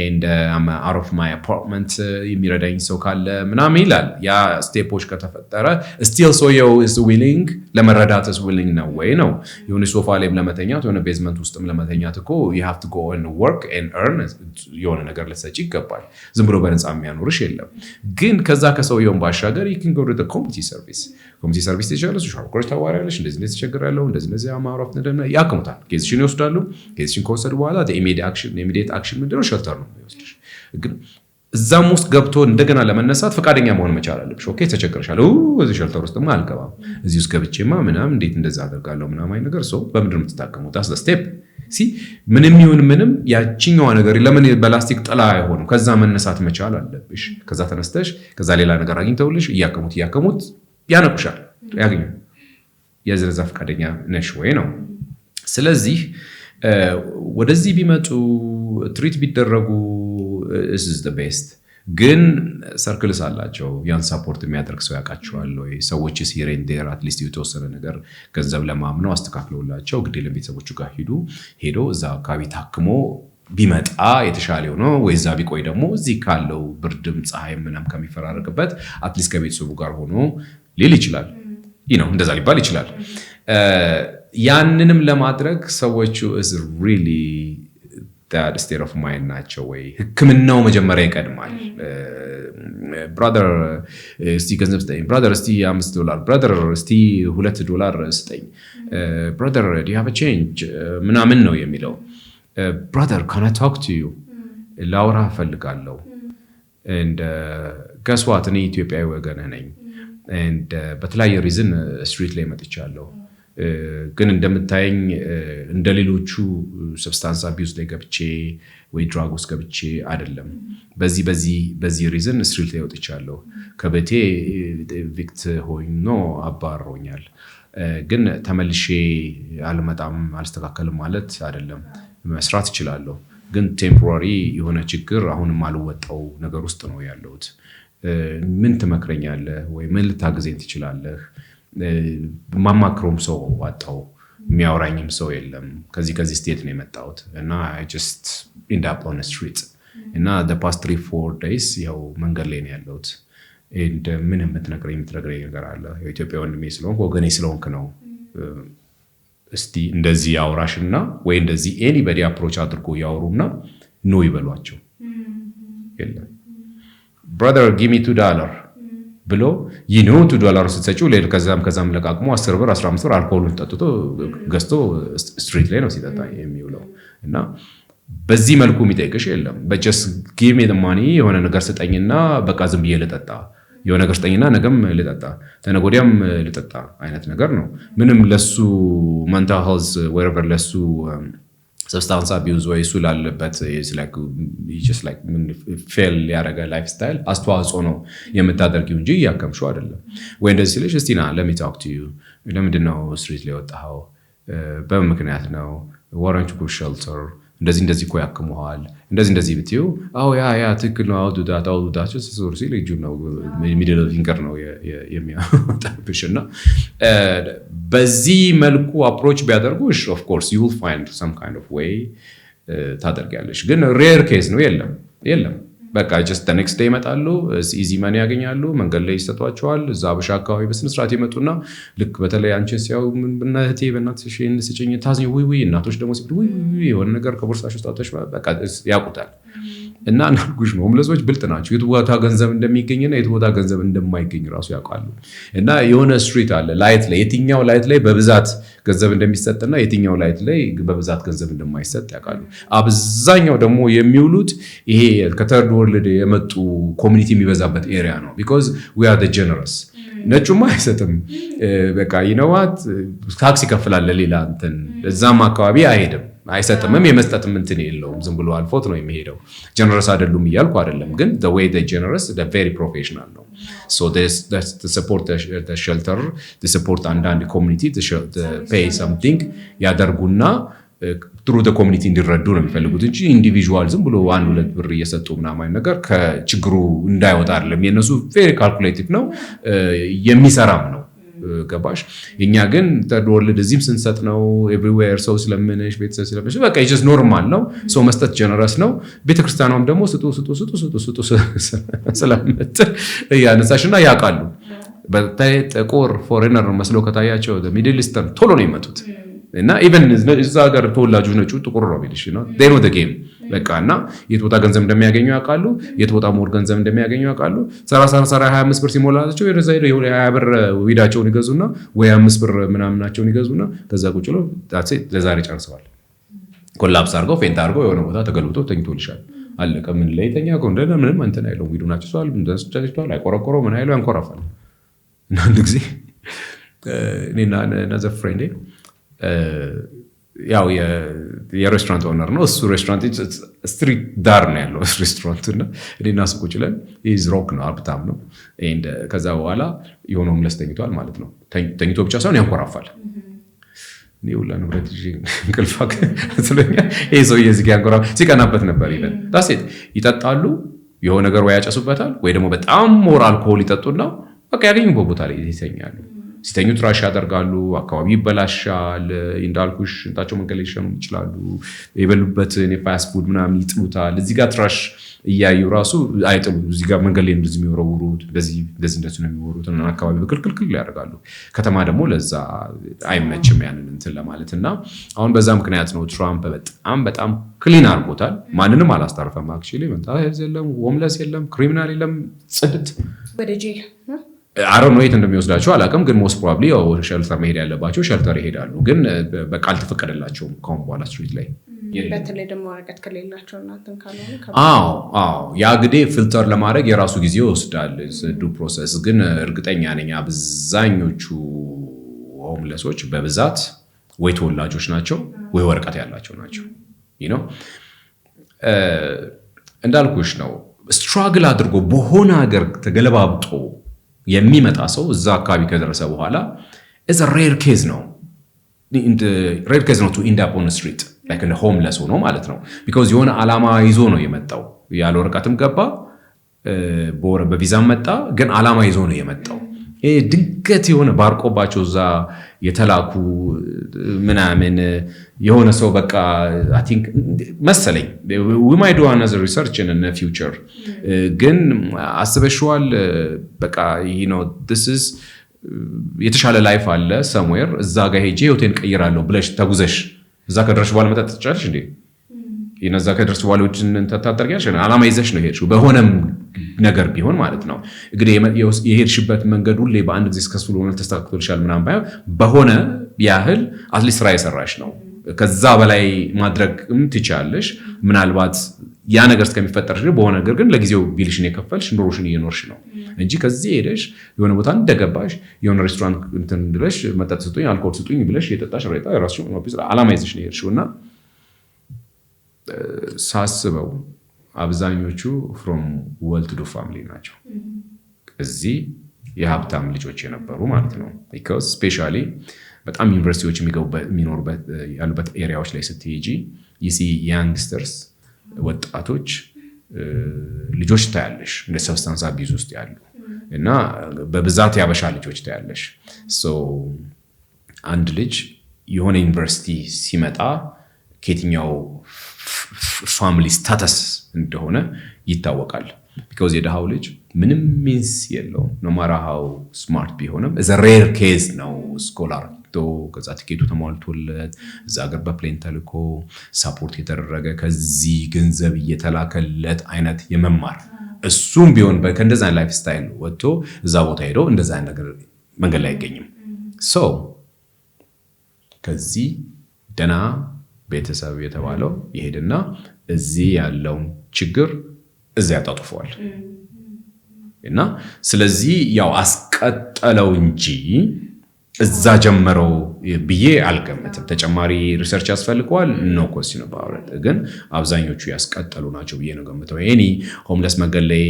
and I'm out of my apartment የሚረዳኝ ሰው ካለ ምናምን ይላል። ያ ስቴፖች ከተፈጠረ still so you is willing ለመረዳት is willing ነው ወይ ነው። የሆነ ሶፋ ላይም ለመተኛት የሆነ ቤዝመንት ውስጥም ለመተኛት እኮ you have to go and work and earn የሆነ ነገር ልትሰጪ ይገባል። ዝም ብሎ በነፃ የሚያኖርሽ የለም። ግን ከዛ ከሰውየውን ባሻገር you can go to the community service ትችላለሽ፣ ሶሻል ወርከሮች ታዋሪያለሽ፣ እንደዚህ ተቸግራለሁ እንደዚህ አማራፍ ያክሙታል። ኬዝሽን ይወስዳሉ። ኬዝሽን ከወሰዱ በኋላ ኢሚዲየት አክሽን ምንድነው? ሸልተር ነው የሚወስድሽ። ግን እዛም ውስጥ ገብቶ እንደገና ለመነሳት ፈቃደኛ መሆን መቻል አለብሽ። ኦኬ ተቸግረሻል፣ እዚህ ሸልተር ውስጥማ አልገባም፣ እዚህ ውስጥ ገብቼማ ምናምን እንዴት እንደዛ አደርጋለሁ ምናምን አይነት ነገር ሰው በምንድን ነው የምትታከሙት? አስ ስቴፕ ምንም ይሁን ምንም ያቺኛዋ ነገር ለምን በላስቲክ ጥላ አይሆንም? ከዛ መነሳት መቻል አለብሽ። ከዛ ተነስተሽ ከዛ ሌላ ነገር አግኝተውልሽ እያከሙት ያነቁሻል፣ ያገኙ የዝረዛ ፈቃደኛ ነሽ ወይ ነው። ስለዚህ ወደዚህ ቢመጡ ትሪት ቢደረጉ is the best። ግን ሰርክልስ አላቸው፣ ያን ሳፖርት የሚያደርግ ሰው ያውቃቸዋል ወይ? ሰዎች ሲሬን ዴር አትሊስት የተወሰነ ነገር ገንዘብ ለማምነው አስተካክለውላቸው ግዴ ለቤተሰቦቹ ጋር ሄዶ እዛ አካባቢ ታክሞ ቢመጣ የተሻለ ነው። ወይ እዛ ቢቆይ ደግሞ እዚህ ካለው ብርድም ፀሐይ ምናም ከሚፈራረቅበት አትሊስት ከቤተሰቡ ጋር ሆኖ ሊል ይችላል። እንደዛ ሊባል ይችላል። ያንንም ለማድረግ ሰዎቹ is really that state of mind ናቸው ወይ? ህክምናው መጀመሪያ ይቀድማል። ብራዘር እስቲ ገንዘብ ስጠኝ፣ ብራዘር እስቲ $5፣ ብራዘር እስቲ $2 ስጠኝ፣ ብራዘር do you have a change ምናምን ነው የሚለው። ብራዘር can I talk to you ላውራ እፈልጋለሁ and guess what እኔ ኢትዮጵያዊ ወገንህ ነኝ and በተለያየ ሪዝን ስትሪት ላይ መጥቻለሁ፣ ግን እንደምታየኝ እንደሌሎቹ ሰብስታንስ አቢዩዝ ላይ ገብቼ ወይ ድራግ ውስጥ ገብቼ አይደለም። በዚህ ሪዝን ስትሪት ላይ ወጥቻለሁ። ከቤቴ ቪክት ሆኖ አባሮኛል፣ ግን ተመልሼ አልመጣም አልስተካከልም ማለት አይደለም። መስራት እችላለሁ፣ ግን ቴምፖራሪ የሆነ ችግር አሁንም አልወጣው ነገር ውስጥ ነው ያለሁት። ምን ትመክረኛለህ ወይ ምን ልታግዘኝ ትችላለህ? ማማክሮም ሰው አጣው፣ የሚያወራኝም ሰው የለም። ከዚህ ስቴት ነው የመጣሁት እና I just end up on the street እና the past 3-4 days ያው መንገድ ላይ ነው ያለሁት። ምን የምትነግረኝ ነገር አለ? የኢትዮጵያ ወንድሜ ስለሆንክ ወገኔ ስለሆንክ ነው። እስቲ እንደዚህ ያወራሽና ወይ እንደዚህ ኤኒባዲ አፕሮች አድርጎ ያወሩና ኖ ይበሏቸው። የለም brother give me $2 ብሎ $2 ስትሰጪው ሌላ ከዛም ለቃቅሞ 10 ብር 15 ብር አልኮሉን ጠጥቶ ገዝቶ ስትሪት ላይ ነው ሲጠጣ የሚውለው። እና በዚህ መልኩ የሚጠይቅሽ የለም። just give me the money የሆነ ነገር ስጠኝና በቃ ዝም ብዬ ልጠጣ፣ የሆነ ነገር ስጠኝና ነገም ልጠጣ ተነጎዲያም ልጠጣ አይነት ነገር ነው። ምንም ለሱ mental health wherever ለሱ substance abuse ወይ እሱ ላለበት just like fail ያደረገ ላይፍ ስታይል አስተዋጽኦ ነው የምታደርጊው እንጂ ያከምሽው አይደለም። ወይ እንደዚህ ሲልሽ እስቲ ና let me talk to you ለምንድን ነው ስትሪት ላይ ወጣኸው? በምን ምክንያት ነው? ወራንች ጉ ሼልተር እንደዚህ እኮ ያክሙሃል እንደዚህ ብትዩ ያ ትክክል ነው አውዱዳቸው ሶሪ ሲል እጁ ነው ሚድል ፊንገር ነው የሚያወጣብሽና በዚህ መልኩ አፕሮች ቢያደርጉሽ of course you will find some kind of way ታደርጊያለሽ። ግን ሬር ኬስ ነው የለም በቃ just the next day ይመጣሉ ኢዚ ማኒ ያገኛሉ መንገድ ላይ ይሰጧቸዋል እዛ አበሻ አካባቢ በስነ ስርዓት ይመጡና ልክ በተለይ አንቺ ሲያው በእናቴ በእናትሽ ስጭኝ ታዝኝ ወይ እናቶች ደግሞ ሲሉ ወይ የሆነ ነገር ከቦርሳሽ ውስጥ አውጥተሽ በቃ ያውቁታል እና እናልኩሽ ነው ሆምለሶች ብልጥ ናቸው የት ቦታ ገንዘብ እንደሚገኝና የት ቦታ ገንዘብ እንደማይገኝ ራሱ ያውቃሉ እና የሆነ ስትሪት አለ ላይት ላይ የትኛው ላይት ላይ በብዛት ገንዘብ እንደሚሰጥና የትኛው ላይት ላይ በብዛት ገንዘብ እንደማይሰጥ ያውቃሉ አብዛኛው ደግሞ የሚውሉት ይሄ ከተርድ ወርልድ የመጡ ኮሚኒቲ የሚበዛበት ኤሪያ ነው because we are the generous ነጩማ አይሰጥም በቃ ይነዋት ታክሲ ይከፍላል ለሌላ እንትን እዛም አካባቢ አይሄድም አይሰጥምም የመስጠትም እንትን የለውም ዝም ብሎ አልፎት ነው የሚሄደው ጀነረስ አይደሉም እያልኩ አይደለም ግን the way they generous the very professional ነው so that's to support the shelter to support አንዳንድ community to pay something ያደርጉና through the community እንዲረዱ ነው የሚፈልጉት እንጂ ኢንዲቪጁዋል ዝም ብሎ 1-2 ብር እየሰጡ ምናምን ነገር ከችግሩ እንዳይወጣ አይደለም የነሱ very calculative ነው የሚሰራም ነው ገባሽ እኛ ግን ተዶልድ እዚህም ስንሰጥ ነው ኤቭሪዌር ሰው ስለምንሽ ቤተሰብ ስለምንሽ በቃ just ኖርማል ነው ሰው መስጠት ጀነረስ ነው ቤተክርስቲያኗም ደግሞ ስጡ ስለምት ያነሳሽና ያውቃሉ በታይ ጥቁር ፎሬነር መስሎ ከታያቸው ሚድል ኢስተርን ቶሎ ነው ይመጡት እና ኢቨን እዛ ሀገር ተወላጆች ነጩ ጥቁር ነው ቢልሽ ነው they know the game በቃና የት ቦታ ገንዘብ እንደሚያገኙ ያውቃሉ የት ቦታ ሞር ገንዘብ እንደሚያገኙ ያውቃሉ 25 ብር ሲሞላላቸው የረዛ ሄደው 20 ብር ዊዳቸውን ይገዙና ወይ 5 ብር ምናምናቸውን ይገዙና ከዛ ቁጭ ብለው ታክሲ ለዛሬ ጨርሰዋል ኮላፕስ አድርገው ፌንት አድርገው የሆነ ቦታ ተገልብጦ ተኝቶልሻል አለቀ ምን ላይ ተኛ ኮንደና ምንም እንትን አይለው ዊዱ ናቸው ሰዋል እንደዚህ አይቆረቆሮ ምን አይለው ያንቆራፋል እና አንድ ጊዜ እኔና another friend ያው የሬስቶራንት ኦነር ነው እሱ ሬስቶራንት ስትሪት ዳር ነው ያለው ሬስቶራንት እና እኔና እሱ ቁጭ ብለን ኢዝ ሮክ ነው ሀብታም ነው ኤንድ ከዛ በኋላ የሆነ ሆምለስ ተኝቷል ማለት ነው ተኝቶ ብቻ ሳይሆን ያንኮራፋል እኔ ሁላ ንብረት ይዤ እንቅልፋ ስለኛ ይሄ ሰውዬ እዚህ ጋር ያንኮራፋ ሲቀናበት ነበር ይላል ዳሴት ይጠጣሉ የሆነ ነገር ወይ ያጨሱበታል ወይ ደግሞ በጣም ሞር አልኮሆል ይጠጡና በቃ ያገኙበት ቦታ ላይ ይተኛሉ ሲተኙ ትራሽ ያደርጋሉ አካባቢ ይበላሻል እንዳልኩሽ እንታቸው መንገሌሽን ይችላሉ የበሉበትን የፋስት ፉድ ምናምን ይጥሉታል እዚህ ጋር ትራሽ እያዩ ራሱ አይጥሉ እዚህ ጋር መንገሌ እንደዚህ የሚወረውሩት እንደዚህ ነው የሚወሩት እና አካባቢ በክልክል ያደርጋሉ ከተማ ደግሞ ለዛ አይመችም ያንን እንትን ለማለትና አሁን በዛ ምክንያት ነው ትራምፕ በጣም ክሊን አድርጎታል ማንንም አላስታረፈም አክቹሊ መንታ የለም ሆምለስ የለም ክሪሚናል የለም ጽድት ወደ ጄል አሮ ነው የት እንደሚወስዳቸው አላውቅም ግን ሞስት ፕሮባብሊ ሼልተር መሄድ ያለባቸው ሼልተር ይሄዳሉ ግን በቃ አልተፈቀደላቸውም ከሆነ በኋላ ስትሪት ላይ በተለይ ደግሞ ወረቀት ከሌላቸው እናንተን ካልሆነ አዎ ያ እንግዲህ ፊልተር ለማድረግ የራሱ ጊዜ ይወስዳል ዱ ፕሮሰስ ግን እርግጠኛ ነኝ አብዛኞቹ ሆምለሶች በብዛት ወይ ተወላጆች ናቸው ወይ ወረቀት ያላቸው ናቸው እንዳልኩሽ ነው ስትራግል አድርጎ በሆነ ሀገር ተገለባብጦ የሚመጣ ሰው እዛ አካባቢ ከደረሰ በኋላ is a rare case ነው to end up on the street like in a homeless ሆኖ ማለት ነው because የሆነ አላማ ይዞ ነው የመጣው ያለ ወረቀትም ገባ በቪዛም መጣ ግን አላማ ይዞ ነው የመጣው ድንገት የሆነ ባርቆባቸው እዛ የተላኩ ምናምን የሆነ ሰው በቃ I think መሰለኝ we might do another research in the future ግን አስበሽዋል በቃ this is የተሻለ ላይፍ አለ somewhere እዛ ጋር ሄጄ ሆቴል ቀይራለሁ ብለሽ ተጉዘሽ እዛ ከደረስሽ በኋላ መጣ ትጫለሽ እንዴ ይነዛ ከደረስሽ በኋላ ወጭን ተታጠርያለሽ አላማ ይዘሽ ነው ሄድሽው በሆነም ነገር ቢሆን ማለት ነው እንግዲህ የሄድሽበት መንገድ ሁሌ በአንድ ጊዜ ስከስፉል ሆነ ተስተካክሎልሻል ምናምን ባይሆን በሆነ ያህል አትሊስት ስራ የሰራሽ ነው ከዛ በላይ ማድረግም ትቻለሽ ምናልባት ያ ነገር እስከሚፈጠርሽ በሆነ ነገር ግን ለጊዜው ቢልሽን የከፈልሽ ኑሮሽን እየኖርሽ ነው እንጂ ከዚህ ሄደሽ የሆነ ቦታ እንደገባሽ የሆነ ሬስቶራንት እንትን ብለሽ መጠጥ ስጡኝ አልኮል ስጡኝ ብለሽ የጠጣሽ ራይታ ራስሽ ነው አላማ ይዘሽ ነው ሄድሽውና ሳስበው አብዛኞቹ from well-to-do family ናቸው እዚህ የሀብታም ልጆች የነበሩ ማለት ነው because especially በጣም ዩኒቨርሲቲዎች የሚኖሩበት ያሉበት ኤሪያዎች ላይ ስትሄጂ you see youngsters ወጣቶች ልጆች ታያለሽ እንደ substance abuse ውስጥ ያሉ እና በብዛት ያበሻ ልጆች ታያለሽ so አንድ ልጅ የሆነ ዩኒቨርሲቲ ሲመጣ ከየትኛው ፋሚሊ ስታተስ እንደሆነ ይታወቃል። ቢኮዝ የድሃው ልጅ ምንም ሚንስ የለውም ኖ ማተር ሃው ስማርት ቢሆንም እዛ ሬር ኬዝ ነው ስኮላር ከዛ ቲኬቱ ተሟልቶለት እዛ ሀገር በፕሌን ተልኮ ሳፖርት የተደረገ ከዚህ ገንዘብ እየተላከለት አይነት የመማር እሱም ቢሆን ከእንደዛ ላይፍ ስታይል ወጥቶ እዛ ቦታ ሄዶ እንደዛ ነገር መንገድ ላይ አይገኝም። ሶ ከዚህ ደና ቤተሰብ የተባለው ይሄድና እዚህ ያለውን ችግር እዚያ ያጣጥፈዋል እና ስለዚህ ያው አስቀጠለው እንጂ እዛ ጀመረው ብዬ አልገምትም። ተጨማሪ ሪሰርች ያስፈልገዋል ነው ኮስቲን ባውረት ግን አብዛኞቹ ያስቀጠሉ ናቸው ብዬ ነው ገምተው። ኤኒ ሆምለስ መንገድ ላይ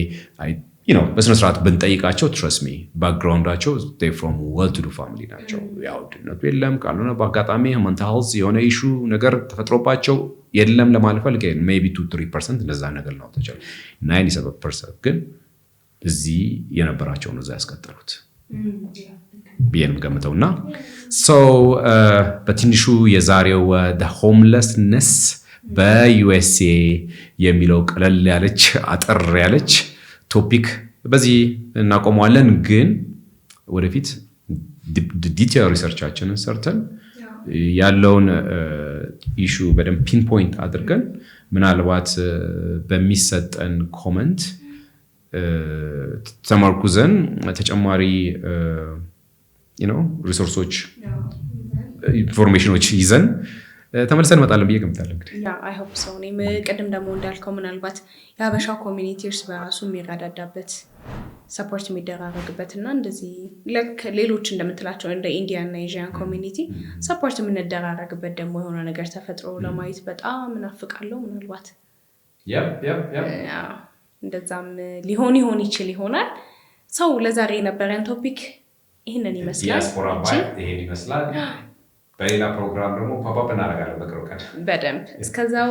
በስነ ስርዓት ብንጠይቃቸው ትረስት ሚ ባክግራውንዳቸው they from well to do family ናቸው። ያው ድነቱ የለም ካልሆነ በአጋጣሚ mental health የሆነ ኢሹ ነገር ተፈጥሮባቸው የለም ለማለት ፈልገን maybe 2-3% እንደዛ ነገር ነው ተቻለ 97% ግን እዚህ የነበራቸው ነው እዛ ያስቀጠሉት ብዬን ገምተውና so በትንሹ የዛሬው the homelessness በዩኤስኤ የሚለው ቀለል ያለች አጠር ያለች ቶፒክ በዚህ እናቆመዋለን። ግን ወደፊት ዲቴል ሪሰርቻችንን ሰርተን ያለውን ኢሹ በደንብ ፒንፖይንት አድርገን ምናልባት በሚሰጠን ኮመንት ተመርኩዘን ተጨማሪ ሪሶርሶች ኢንፎርሜሽኖች ይዘን ተመልሰን እንመጣለን ብዬ ገምታለሁ። እንግዲህ አይ ሆፕ ሶ እኔም ቅድም ደግሞ እንዳልከው ምናልባት የሀበሻ ኮሚኒቲስ በራሱ የሚረዳዳበት ሰፖርት የሚደራረግበትና እንደዚህ ልክ ሌሎች እንደምትላቸው እንደ ኢንዲያን እና ኤዥያን ኮሚኒቲ ሰፖርት የምንደራረግበት ደግሞ የሆነ ነገር ተፈጥሮ ለማየት በጣም እናፍቃለሁ። ምናልባት እንደዛም ሊሆን ይችል ይሆናል። ሰው ለዛሬ የነበረን ቶፒክ ይህንን ይመስላል። ይሄን ይመስላል። በሌላ ፕሮግራም ደግሞ ፓፓፕ እናደርጋለን በቅርብ ቀን በደንብ። እስከዛው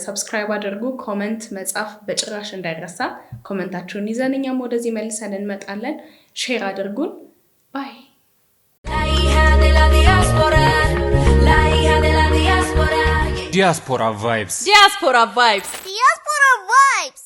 ሰብስክራይብ አድርጉ። ኮመንት መጻፍ በጭራሽ እንዳይረሳ። ኮመንታችሁን ይዘን እኛም ወደዚህ መልሰን እንመጣለን። ሼር አድርጉን። ባይ Diaspora Vibes. Diaspora Vibes. Diaspora Vibes.